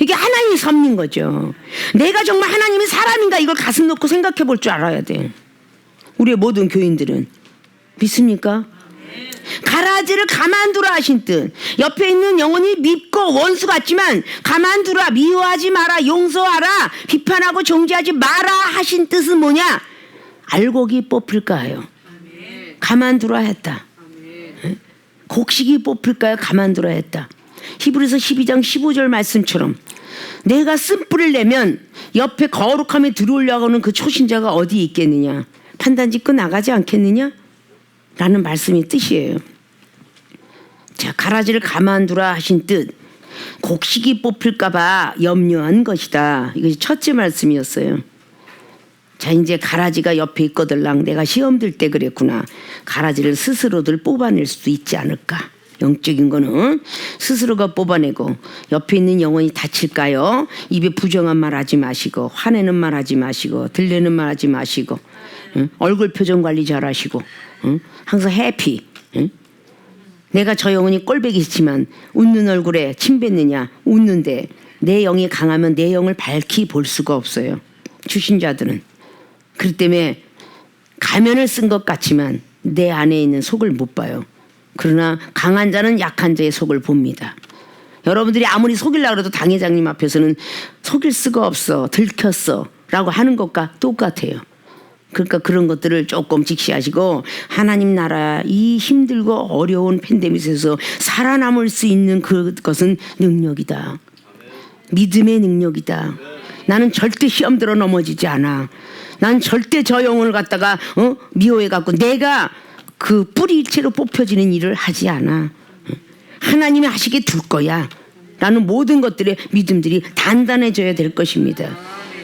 Speaker 1: 이게 하나님의 섭리인 거죠. 내가 정말 하나님이 사람인가 이걸 가슴 놓고 생각해 볼 줄 알아야 돼. 우리의 모든 교인들은 믿습니까? 가라지를 가만두라 하신 뜻 옆에 있는 영혼이 밉고 원수 같지만 가만두라 미워하지 마라 용서하라 비판하고 정죄하지 마라 하신 뜻은 뭐냐? 알곡이 뽑힐까요? 가만두라 했다. 곡식이 뽑힐까요? 가만두라 했다. 히브리서 12장 15절 말씀처럼 내가 쓴뿌리를 내면 옆에 거룩함에 들어오려고 하는 그 초신자가 어디 있겠느냐? 판단 짓고 나가지 않겠느냐? 라는 말씀이 뜻이에요. 자, 가라지를 가만두라 하신 뜻 곡식이 뽑힐까봐 염려한 것이다. 이것이 첫째 말씀이었어요. 자, 이제 가라지가 옆에 있거들랑 내가 시험 들 때 그랬구나. 가라지를 스스로들 뽑아낼 수도 있지 않을까. 영적인 거는 스스로가 뽑아내고 옆에 있는 영혼이 다칠까요? 입에 부정한 말 하지 마시고 화내는 말 하지 마시고 들리는 말 하지 마시고 얼굴 표정 관리 잘 하시고 항상 해피. 내가 저 영혼이 꼴배기지만 웃는 얼굴에 침 뱉느냐 웃는데 내 영이 강하면 내 영을 밝히 볼 수가 없어요. 주신자들은. 그렇기 때문에 가면을 쓴 것 같지만 내 안에 있는 속을 못 봐요. 그러나 강한 자는 약한 자의 속을 봅니다. 여러분들이 아무리 속이려고 해도 당회장님 앞에서는 속일 수가 없어 들켰어 라고 하는 것과 똑같아요. 그러니까 그런 것들을 조금 직시하시고 하나님 나라 이 힘들고 어려운 팬데믹에서 살아남을 수 있는 그것은 능력이다. 믿음의 능력이다. 나는 절대 시험 들어 넘어지지 않아. 난 절대 저 영혼을 갖다가 미워해갖고 내가 그 뿌리채로 뽑혀지는 일을 하지 않아. 하나님이 하시게 둘 거야 라는 모든 것들의 믿음들이 단단해져야 될 것입니다.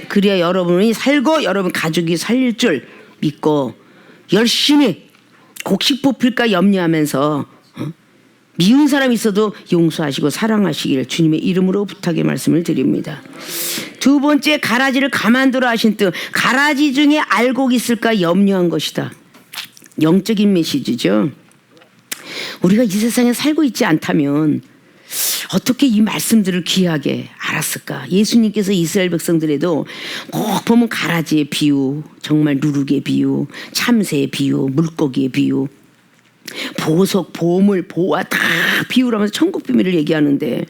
Speaker 1: 그래야 여러분이 살고 여러분 가족이 살릴 줄 믿고 열심히 곡식 뽑힐까 염려하면서 미운 사람이 있어도 용서하시고 사랑하시길 주님의 이름으로 부탁의 말씀을 드립니다. 두 번째 가라지를 가만두라 하신 뜻 가라지 중에 알곡이 있을까 염려한 것이다. 영적인 메시지죠. 우리가 이 세상에 살고 있지 않다면 어떻게 이 말씀들을 귀하게 알았을까? 예수님께서 이스라엘 백성들에도 꼭 보면 가라지의 비유, 정말 누룩의 비유, 참새의 비유, 물고기의 비유, 보석, 보물, 보화 다 비유를 하면서 천국 비밀을 얘기하는데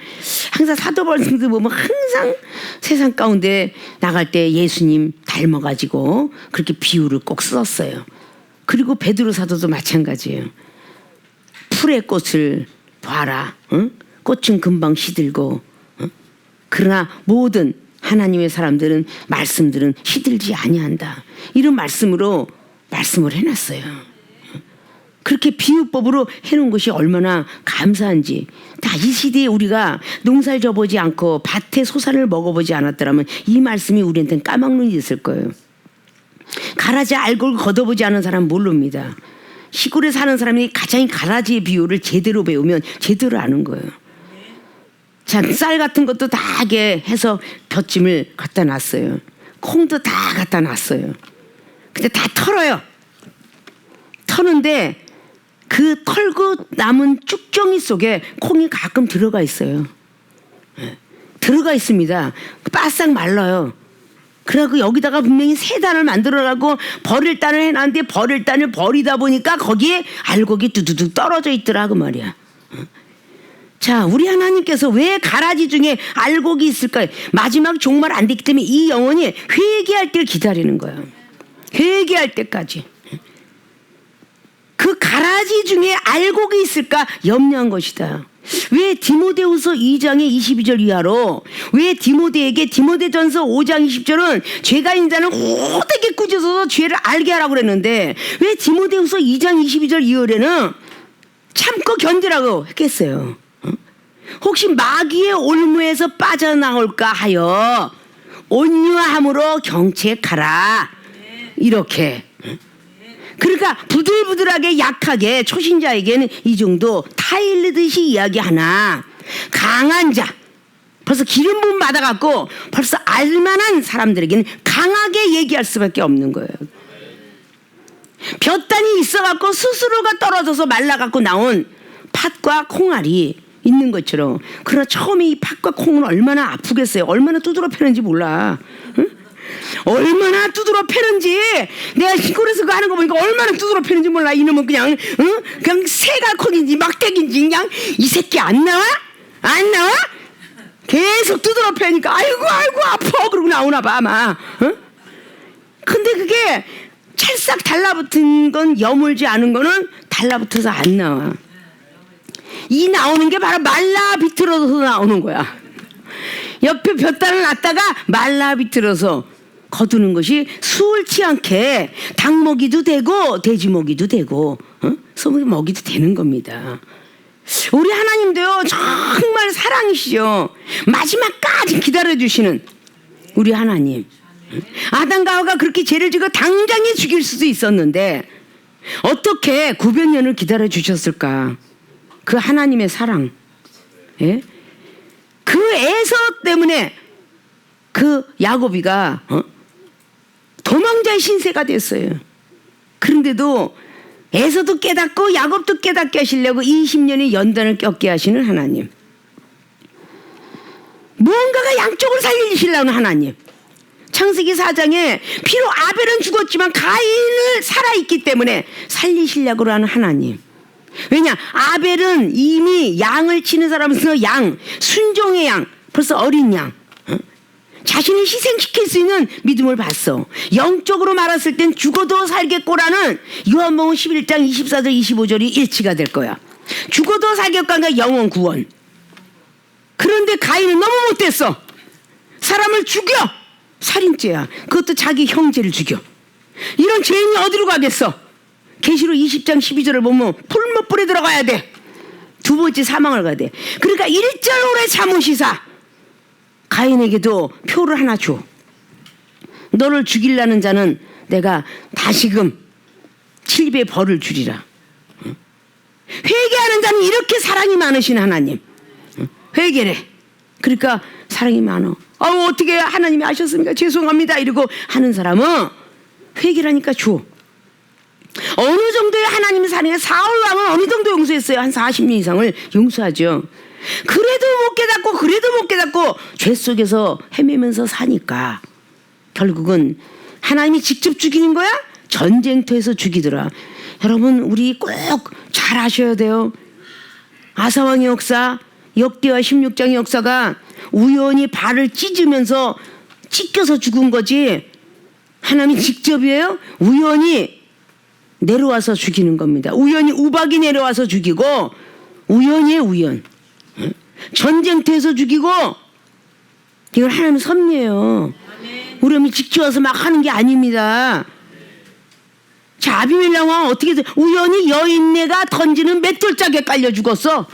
Speaker 1: 항상 사도 바울들 보면 항상 세상 가운데 나갈 때 예수님 닮아가지고 그렇게 비유를 꼭 썼어요. 그리고 베드로 사도도 마찬가지예요. 풀의 꽃을 봐라. 응? 꽃은 금방 시들고 그러나 모든 하나님의 사람들은 말씀들은 시들지 아니한다. 이런 말씀으로 말씀을 해놨어요. 그렇게 비유법으로 해놓은 것이 얼마나 감사한지 다 이 시대에 우리가 농사를 져보지 않고 밭에 소산을 먹어보지 않았더라면 이 말씀이 우리한테는 까막눈이 있을 거예요. 가라지 알곡을 걷어보지 않은 사람은 모릅니다. 시골에 사는 사람이 가장 가라지의 비율을 제대로 배우면 제대로 아는 거예요. 자, 쌀 같은 것도 다 하게 해서 벼짐을 갖다 놨어요. 콩도 다 갖다 놨어요. 근데 다 털어요. 터는데 그 털고 남은 쭉정이 속에 콩이 가끔 들어가 있어요. 들어가 있습니다. 바싹 말라요. 그래갖고 여기다가 분명히 새 단을 만들어라고 버릴 단을 해놨는데 버릴 단을 버리다 보니까 거기에 알곡이 두두둑 떨어져 있더라 그 말이야. 자, 우리 하나님께서 왜 가라지 중에 알곡이 있을까요? 마지막 종말 안 됐기 때문에 이 영혼이 회개할 때를 기다리는 거예요. 회개할 때까지. 그 가라지 중에 알곡이 있을까 염려한 것이다. 왜 디모데후서 2장의 22절 이하로 왜 디모데에게 디모데전서 5장 20절은 죄가 있는 자는 호되게 꾸짖어서 죄를 알게 하라고 그랬는데 왜 디모데후서 2장 22절 이하에는 참고 견디라고 했겠어요. 혹시 마귀의 올무에서 빠져나올까 하여 온유함으로 경책하라 이렇게. 그러니까 부들부들하게 약하게 초신자에게는 이 정도 타일르듯이 이야기하나 강한 자 벌써 기름 부음 받아갖고 벌써 알만한 사람들에게는 강하게 얘기할 수밖에 없는 거예요. 볕단이 있어갖고 스스로가 떨어져서 말라갖고 나온 팥과 콩알이 있는 것처럼. 그러나 처음에 이 팥과 콩은 얼마나 아프겠어요. 얼마나 두드러 패는지 몰라. 응? 얼마나 두드러 패는지 내가 시골에서 그거 하는 거 보니까 얼마나 두드러 패는지 몰라. 이놈은 그냥 응? 그냥 새갈콘인지 막대기인지 그냥 이 새끼 안 나와? 안 나와? 계속 두드러 패니까 아이고 아파 그러고 나오나 봐 아마. 응? 근데 그게 찰싹 달라붙은 건 여물지 않은 거는 달라붙어서 안 나와. 이 나오는 게 바로 말라 비틀어서 나오는 거야. 옆에 볕단을 놨다가 말라 비틀어서 거두는 것이 수월치 않게 닭먹이도 되고 돼지먹이도 되고 소고기 먹이도 되는 겁니다. 우리 하나님도요 정말 사랑이시죠. 마지막까지 기다려주시는 우리 하나님. 아담과 하와가 그렇게 죄를 지고 당장에 죽일 수도 있었는데 어떻게 900년을 기다려주셨을까. 그 하나님의 사랑. 예? 그 에서 때문에 그 야곱이가 도망자의 신세가 됐어요. 그런데도 에서도 깨닫고 야곱도 깨닫게 하시려고 20년의 연단을 겪게 하시는 하나님. 무언가가 양쪽을 살리시려는 하나님. 창세기 4장에 비록 아벨은 죽었지만 가인을 살아있기 때문에 살리시려고 하는 하나님. 왜냐? 아벨은 이미 양을 치는 사람으로서 양, 순종의 양, 벌써 어린 양, 자신을 희생시킬 수 있는 믿음을 봤어. 영적으로 말했을 땐 죽어도 살겠고라는 요한복음 11장 24절 25절이 일치가 될 거야. 죽어도 살겠고가 영원 구원. 그런데 가인은 너무 못됐어. 사람을 죽여. 살인죄야. 그것도 자기 형제를 죽여. 이런 죄인이 어디로 가겠어? 계시록 20장 12절을 보면 풀무불에 들어가야 돼. 두 번째 사망을 가야 돼. 그러니까 1절 오래 참으시사 가인에게도 표를 하나 줘. 너를 죽이려는 자는 내가 다시금 7배 벌을 주리라. 회개하는 자는 이렇게 사랑이 많으신 하나님. 회개래. 그러니까 사랑이 많어. 어떻게 하나님이 아셨습니까? 죄송합니다. 이러고 하는 사람은 회개라니까 줘. 어느 정도의 하나님의 사랑에 사울 왕은 어느 정도 용서했어요? 한 40년 이상을 용서하죠. 그래도 못 깨닫고 죄 속에서 헤매면서 사니까 결국은 하나님이 직접 죽이는 거야? 전쟁터에서 죽이더라. 여러분 우리 꼭 잘 아셔야 돼요. 아사왕의 역사, 역대하 16장의 역사가 우연히 발을 찢으면서 찢겨서 죽은 거지 하나님이 직접이에요? 우연히 내려와서 죽이는 겁니다. 우연히 우박이 내려와서 죽이고 우연이에요. 우연. 전쟁터에서 죽이고 이건 하나님의 섭리예요. 우리 직지와서 막 하는 게 아닙니다. 자, 아비멜렉 왕은 어떻게 우연히 여인네가 던지는 맷돌짝에 깔려 죽었어.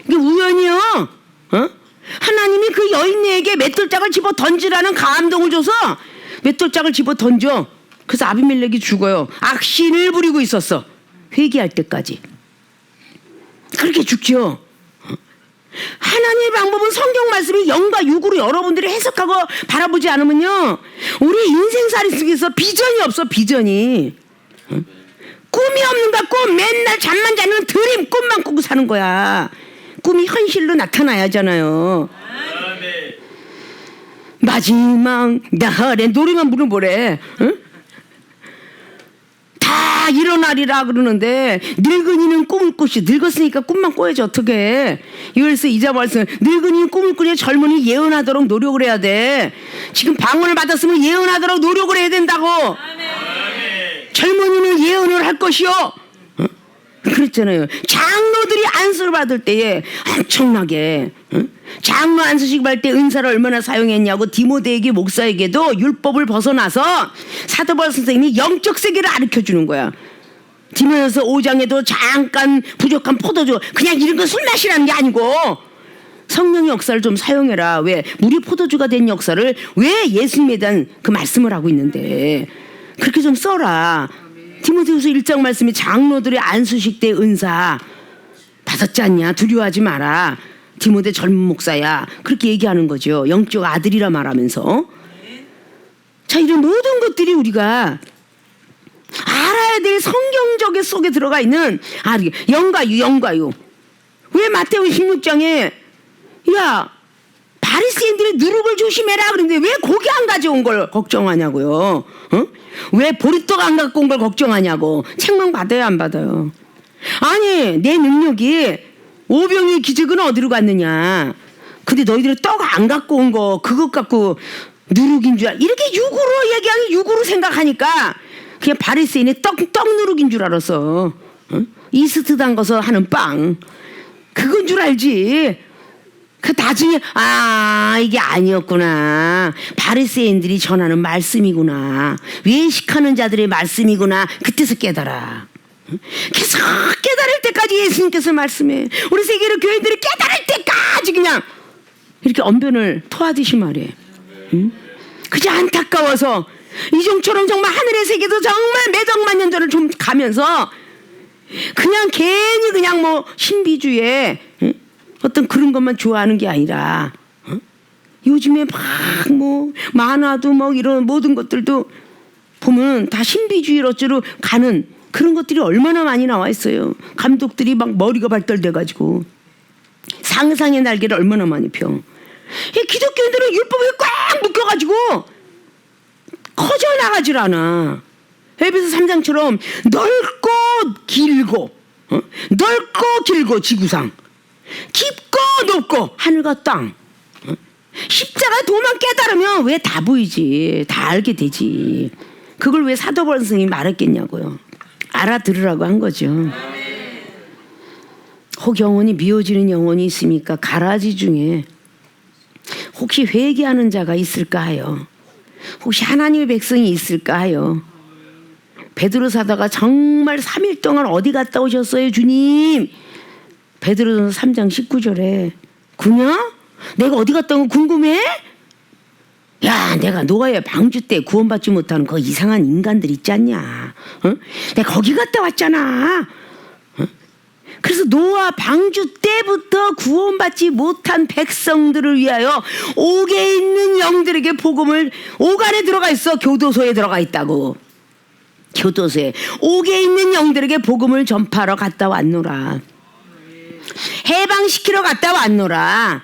Speaker 1: 이게 우연이요? 맷돌짝을 집어 던지라는 감동을 줘서 맷돌짝을 집어 던져. 그래서 아비멜렉이 죽어요. 악신을 부리고 있었어. 회개할 때까지. 그렇게 죽죠. 하나님의 방법은 성경 말씀이 영과 육으로 여러분들이 해석하고 바라보지 않으면요, 우리 인생살이 속에서 비전이 없어. 비전이. 꿈이 없는가? 꿈. 맨날 잠만 자는 드림 꿈만 꾸고 사는 거야. 꿈이 현실로 나타나야 하잖아요. 마지막 날에 노래만 부르면 뭐래? 응? 다 일어나리라 그러는데 늙은이는 꿈을 꾸시. 늙었으니까 꿈만 꿔야지 어떡해. 이래서 이자 말씀, 늙은이는 꿈을 꾸니 젊은이 예언하도록 노력을 해야 돼. 지금 방언을 받았으면 예언하도록 노력을 해야 된다고. 젊은이는 예언을 할 것이요. 그랬잖아요. 장로들이 안수를 받을 때에 엄청나게, 장로 안수식 받을 때 은사를 얼마나 사용했냐고 디모데에게 목사에게도 율법을 벗어나서 사도 바울 선생님이 영적 세계를 가르쳐주는 거야. 디모데서 5장에도 잠깐 부족한 포도주, 그냥 이런 거 술 마시라는 게 아니고 성령의 역사를 좀 사용해라. 왜? 물이 포도주가 된 역사를 왜 예수님에 대한 그 말씀을 하고 있는데 그렇게 좀 써라. 디모데후서 1장 말씀이 장로들의 안수식 때 은사 받았지 않냐? 두려워하지 마라. 디모데 젊은 목사야. 그렇게 얘기하는 거죠. 영적 아들이라 말하면서. 자, 이런 모든 것들이 우리가 알아야 될 성경적 속에 들어가 있는 영과유. 왜 마태복음 16장에 야, 바리새인들의 누룩을 조심해라 그런데 왜 고기 안 가져온 걸 걱정하냐고요. 왜 보리떡 안 갖고 온 걸 걱정하냐고. 책망 받아요, 안 받아요? 아니, 내 능력이 오병이의 기적은 어디로 갔느냐. 근데 너희들은 떡 안 갖고 온 거 그것 갖고 누룩인 줄 이렇게 육으로 얘기하기, 육으로 생각하니까 그냥 바리새인의 떡 누룩인 줄 알았어. 이스트 담가서 하는 빵 그건 줄 알지. 그 나중에 이게 아니었구나. 바리새인들이 전하는 말씀이구나. 외식하는 자들의 말씀이구나. 그때서 깨달아. 계속 깨달을 때까지 예수님께서 말씀해. 우리 세계로 교회들이 깨달을 때까지 그냥 이렇게 언변을 토하듯이 말해. 그저 안타까워서 이종처럼 정말 하늘의 세계도 정말 매정만 년전을 좀 가면서 그냥 괜히 그냥 뭐 신비주의에 어떤 그런 것만 좋아하는 게 아니라 요즘에 막 뭐 만화도 뭐 이런 모든 것들도 보면 다 신비주의로 어쩌로 가는 그런 것들이 얼마나 많이 나와 있어요. 감독들이 막 머리가 발달돼가지고 상상의 날개를 얼마나 많이 펴. 기독교인들은 율법에 꽉 묶여가지고 커져 나가질 않아. 에베소 3장처럼 넓고 길고 지구상 깊고 높고 하늘과 땅. 십자가 도만 깨달으면 왜 다 보이지. 다 알게 되지. 그걸 왜 사도 바울 선생님이 말했겠냐고요. 알아들으라고 한 거죠. 혹 영혼이 미워지는 영혼이 있습니까? 가라지 중에 혹시 회개하는 자가 있을까 하여. 혹시 하나님의 백성이 있을까 하여. 베드로 사도가 정말 3일 동안 어디 갔다 오셨어요, 주님? 베드로전서 3장 19절에 그냐? 내가 어디 갔다 온 거 궁금해? 야, 내가 노아의 방주 때 구원받지 못하는 그 이상한 인간들 있지 않냐? 내가 거기 갔다 왔잖아. 그래서 노아 방주 때부터 구원받지 못한 백성들을 위하여 옥에 있는 영들에게 복음을, 옥 안에 들어가 있어. 교도소에 들어가 있다고. 교도소에 옥에 있는 영들에게 복음을 전파하러 갔다 왔노라. 해방시키러 갔다 왔노라.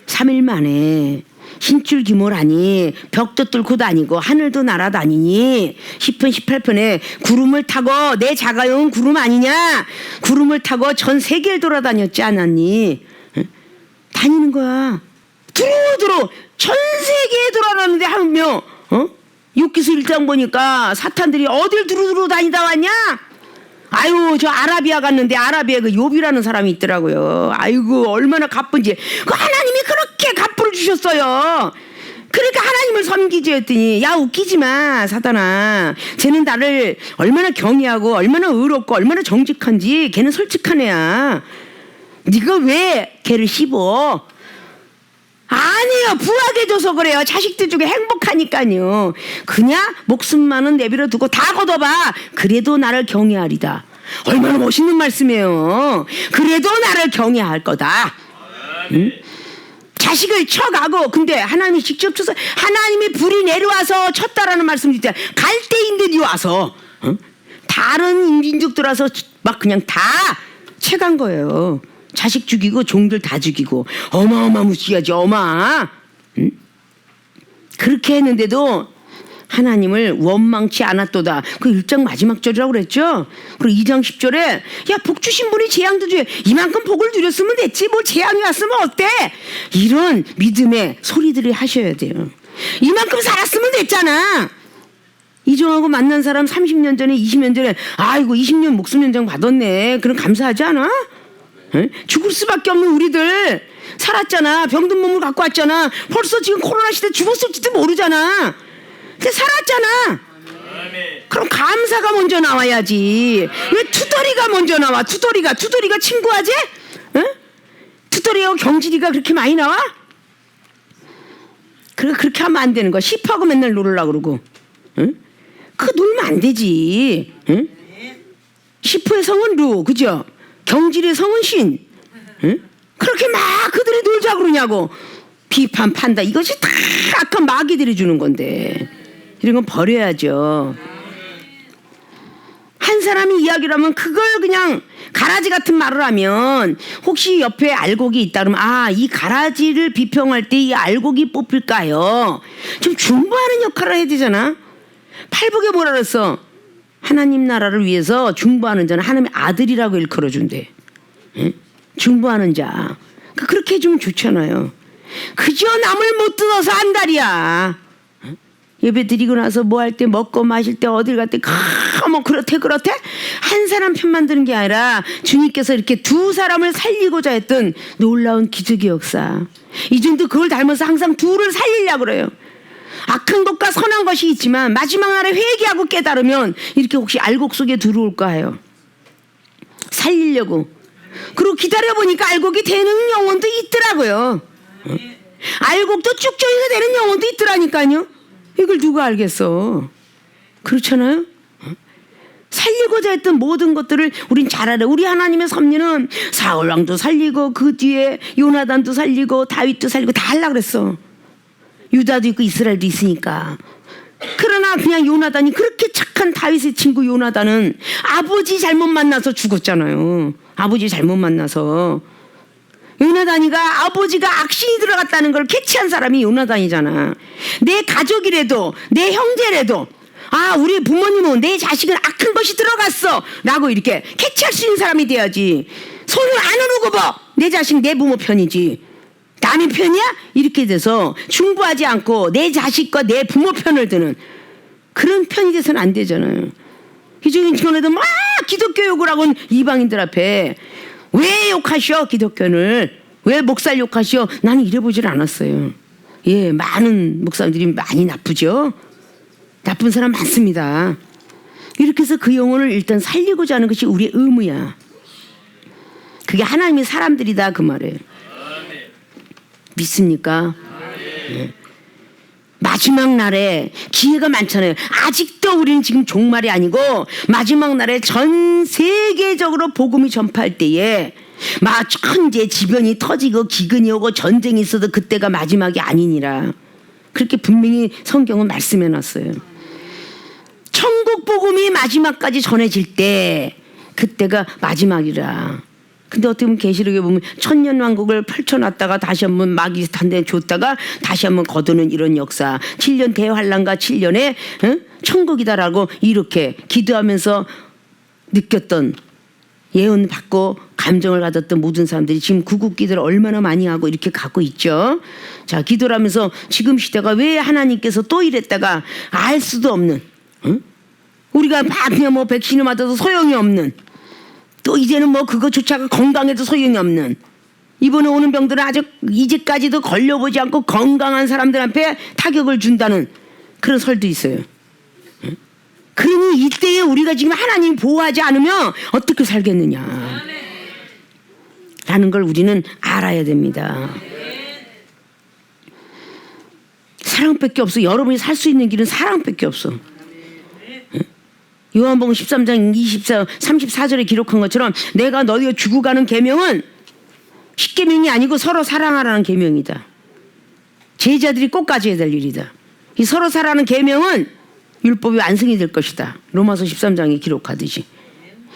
Speaker 1: 3일 만에 신줄 기모라니 벽도 뚫고 다니고 하늘도 날아다니니 10편 18편에 구름을 타고 내 자가용은 구름 아니냐. 구름을 타고 전 세계를 돌아다녔지 않았니. 다니는 거야. 두루두루 전 세계에 돌아다녔는데 하며 욥기서 1장 보니까 사탄들이 어딜 두루두루 다니다 왔냐. 아유, 저 아라비아 갔는데 아라비아에 그 욥이라는 사람이 있더라고요. 아이고, 얼마나 가쁜지. 그 하나님이 그렇게 갑부를 주셨어요. 그러니까 하나님을 섬기지 했더니 야, 웃기지 마 사탄아. 쟤는 나를 얼마나 경외하고 얼마나 의롭고 얼마나 정직한지. 걔는 솔직한 애야. 네가 왜 걔를 씹어? 아니요, 부하게 줘서 그래요. 자식들 중에 행복하니까요. 그냥 목숨만은 내버려 두고 다 걷어봐. 그래도 나를 경외하리다. 얼마나 멋있는 말씀이에요. 그래도 나를 경외할 거다. 응? 자식을 쳐가고, 근데 하나님이 직접 쳐서, 하나님이 불이 내려와서 쳤다라는 말씀이 있잖아요. 갈대인들이 와서, 응? 다른 민족들 와서 막 그냥 다 채간 거예요. 자식 죽이고 종들 다 죽이고 어마어마무시하지 어마. 응? 그렇게 했는데도 하나님을 원망치 않았도다. 그 1장 마지막 절이라고 그랬죠. 그리고 2장 10절에 야, 복 주신 분이 재앙도 주에 이만큼 복을 누렸으면 됐지 뭘 재앙이 왔으면 어때? 이런 믿음의 소리들을 하셔야 돼요. 이만큼 살았으면 됐잖아. 이종하고 만난 사람 30년 전에 20년 전에 아이고 20년 목숨 연장 받았네. 그럼 감사하지 않아? 에? 죽을 수밖에 없는 우리들 살았잖아. 병든 몸을 갖고 왔잖아. 벌써 지금 코로나 시대 죽었을지도 모르잖아. 근데 살았잖아. 그럼 감사가 먼저 나와야지. 왜 투덜이가 먼저 나와? 투덜이가 친구하지? 에? 투덜이하고 경질이가 그렇게 많이 나와? 그렇게 하면 안 되는 거야. 힙하고 맨날 놀으려고 그러고. 에? 그거 놀면 안 되지. 응? 시프의 성은 루, 그죠? 경질의 성은 신. 응? 그렇게 막 그들이 놀자 그러냐고. 비판, 판다. 이것이 다 악한 마귀들이 주는 건데. 이런 건 버려야죠. 한 사람이 이야기를 하면 그걸 그냥 가라지 같은 말을 하면 혹시 옆에 알곡이 있다 그러면 아, 이 가라지를 비평할 때 이 알곡이 뽑힐까요? 좀 중보하는 역할을 해야 되잖아. 팔복에 뭐라 그랬어? 하나님 나라를 위해서 중보하는 자는 하나님의 아들이라고 일컬어준대. 예? 중보하는 자. 그렇게 해주면 좋잖아요. 그저 남을 못 뜯어서 안달이야. 예배 드리고 나서 뭐 할 때 먹고 마실 때 어딜 갈 때 뭐 그렇대 한 사람 편만 드는 게 아니라 주님께서 이렇게 두 사람을 살리고자 했던 놀라운 기적의 역사. 이준도 그걸 닮아서 항상 둘을 살리려고 그래요. 악한 것과 선한 것이 있지만 마지막 날에 회개하고 깨달으면 이렇게 혹시 알곡 속에 들어올까 해요. 살리려고. 그리고 기다려보니까 알곡이 되는 영혼도 있더라고요. 알곡도 쭉쭉이가 되는 영혼도 있더라니까요. 이걸 누가 알겠어. 그렇잖아요. 살리고자 했던 모든 것들을 우린 잘 알아. 우리 하나님의 섭리는 사울왕도 살리고 그 뒤에 요나단도 살리고 다윗도 살리고 다 하려고 그랬어. 유다도 있고 이스라엘도 있으니까. 그러나 그냥 요나단이 그렇게 착한 다윗의 친구 요나단은 아버지 잘못 만나서 죽었잖아요. 아버지 잘못 만나서. 요나단이가 아버지가 악신이 들어갔다는 걸 캐치한 사람이 요나단이잖아. 내 가족이라도 내 형제라도 아, 우리 부모님은 내 자식은 악한 것이 들어갔어 라고 이렇게 캐치할 수 있는 사람이 돼야지. 손을 안 흐르고 내 자식 내 부모 편이지 남의 편이야? 이렇게 돼서 중보하지 않고 내 자식과 내 부모 편을 드는 그런 편이 돼서는 안 되잖아요. 기존인 친구들도 막 기독교 욕을 하고 이방인들 앞에 왜 욕하셔 기독교를? 왜 목사를 욕하셔? 나는 이래보질 않았어요. 예, 많은 목사님들이 많이 나쁘죠. 나쁜 사람 많습니다. 이렇게 해서 그 영혼을 일단 살리고자 하는 것이 우리의 의무야. 그게 하나님의 사람들이다 그 말이에요. 믿습니까? 네. 마지막 날에 기회가 많잖아요. 아직도 우리는 지금 종말이 아니고 마지막 날에 전 세계적으로 복음이 전파할 때에 막 천재 지변이 터지고 기근이 오고 전쟁이 있어도 그때가 마지막이 아니니라. 그렇게 분명히 성경은 말씀해놨어요. 천국 복음이 마지막까지 전해질 때 그때가 마지막이라. 근데 어떻게 보면 계시록에 보면 천년왕국을 펼쳐놨다가 다시 한번 마귀 한 대 줬다가 다시 한번 거두는 이런 역사. 7년 대환란과 7년에 천국이다라고 이렇게 기도하면서 느꼈던 예언 받고 감정을 가졌던 모든 사람들이 지금 구국기도를 얼마나 많이 하고 이렇게 가고 있죠. 자, 기도를 하면서 지금 시대가 왜 하나님께서 또 이랬다가 알 수도 없는, 우리가 막 그냥 뭐 백신을 맞아도 소용이 없는, 또 이제는 뭐 그거조차가 건강해도 소용이 없는, 이번에 오는 병들은 아주 이제까지도 걸려보지 않고 건강한 사람들한테 타격을 준다는 그런 설도 있어요. 그러니 이때에 우리가 지금 하나님 보호하지 않으면 어떻게 살겠느냐 라는 걸 우리는 알아야 됩니다. 사랑밖에 없어. 여러분이 살 수 있는 길은 사랑밖에 없어. 요한복음 13장 34절에 기록한 것처럼 내가 너희가 주고 가는 계명은 십계명이 아니고 서로 사랑하라는 계명이다. 제자들이 꼭 가져야 될 일이다. 이 서로 사랑하는 계명은 율법이 완성이 될 것이다. 로마서 13장에 기록하듯이.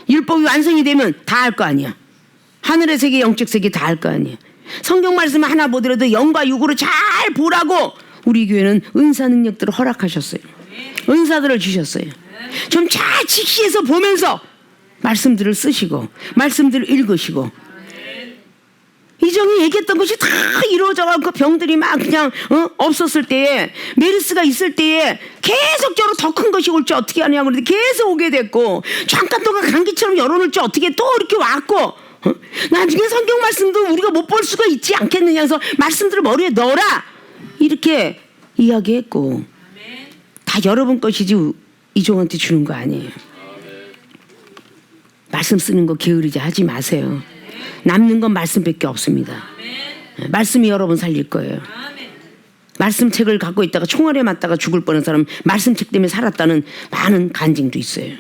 Speaker 1: 율법이 완성이 되면 다 할 거 아니야. 하늘의 세계 영적 세계 다 할 거 아니야. 성경 말씀 하나 보더라도 영과 육으로 잘 보라고 우리 교회는 은사 능력들을 허락하셨어요. 은사들을 주셨어요. 좀 잘 직시해서 보면서 말씀들을 쓰시고 말씀들을 읽으시고 이정이 얘기했던 것이 다 이루어져가고 병들이 막 그냥 없었을 때에 메르스가 있을 때에 계속적으로 더 큰 것이 올지 어떻게 하냐고 그러는데 계속 오게 됐고 잠깐 동안 감기처럼 열어놓을지 어떻게 또 이렇게 왔고 나중에 성경 말씀도 우리가 못 볼 수가 있지 않겠느냐 해서 말씀들을 머리에 넣어라 이렇게 이야기했고 다 여러분 것이지 이종한테 주는 거 아니에요. 말씀 쓰는 거 게으르지 하지 마세요. 남는 건 말씀밖에 없습니다. 말씀이 여러분 살릴 거예요. 말씀책을 갖고 있다가 총알에 맞다가 죽을 뻔한 사람 말씀책 때문에 살았다는 많은 간증도 있어요.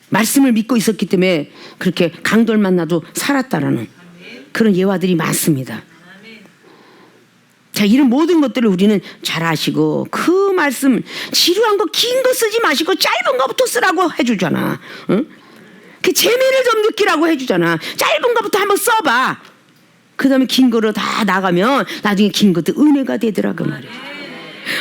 Speaker 1: 말씀을 믿고 있었기 때문에 그렇게 강돌 만나도 살았다라는 그런 예화들이 많습니다. 자, 이런 모든 것들을 우리는 잘 아시고 그 말씀 지루한 거 긴 거 쓰지 마시고 짧은 거부터 쓰라고 해주잖아. 응? 그 재미를 좀 느끼라고 해주잖아. 짧은 거부터 한번 써봐. 그 다음에 긴 거로 다 나가면 나중에 긴 것도 은혜가 되더라고 말이야.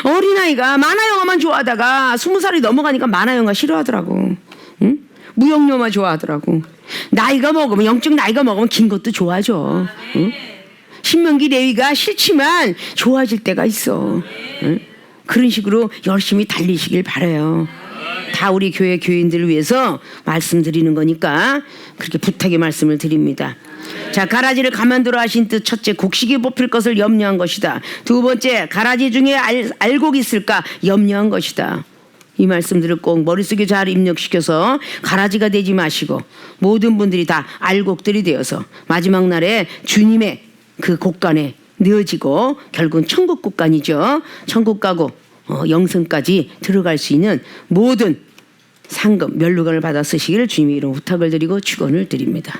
Speaker 1: 어린아이가 만화영화만 좋아하다가 20살이 넘어가니까 만화영화 싫어하더라고. 응? 무용영화 좋아하더라고. 나이가 먹으면 영적 나이가 먹으면 긴 것도 좋아져. 응? 신명기 레위가 싫지만 좋아질 때가 있어. 응? 그런 식으로 열심히 달리시길 바라요. 다 우리 교회 교인들을 위해서 말씀드리는 거니까 그렇게 부탁의 말씀을 드립니다. 자, 가라지를 가만두라 하신 뜻 첫째, 곡식이 뽑힐 것을 염려한 것이다. 두 번째, 가라지 중에 알곡이 있을까 염려한 것이다. 이 말씀들을 꼭 머릿속에 잘 입력시켜서 가라지가 되지 마시고 모든 분들이 다 알곡들이 되어서 마지막 날에 주님의 그 곳간에 넣어지고 결국은 천국 곳간이죠. 천국 가고 영생까지 들어갈 수 있는 모든 상급 면류관을 받아 쓰시기를 주님의 이름 부탁을 드리고 축원을 드립니다.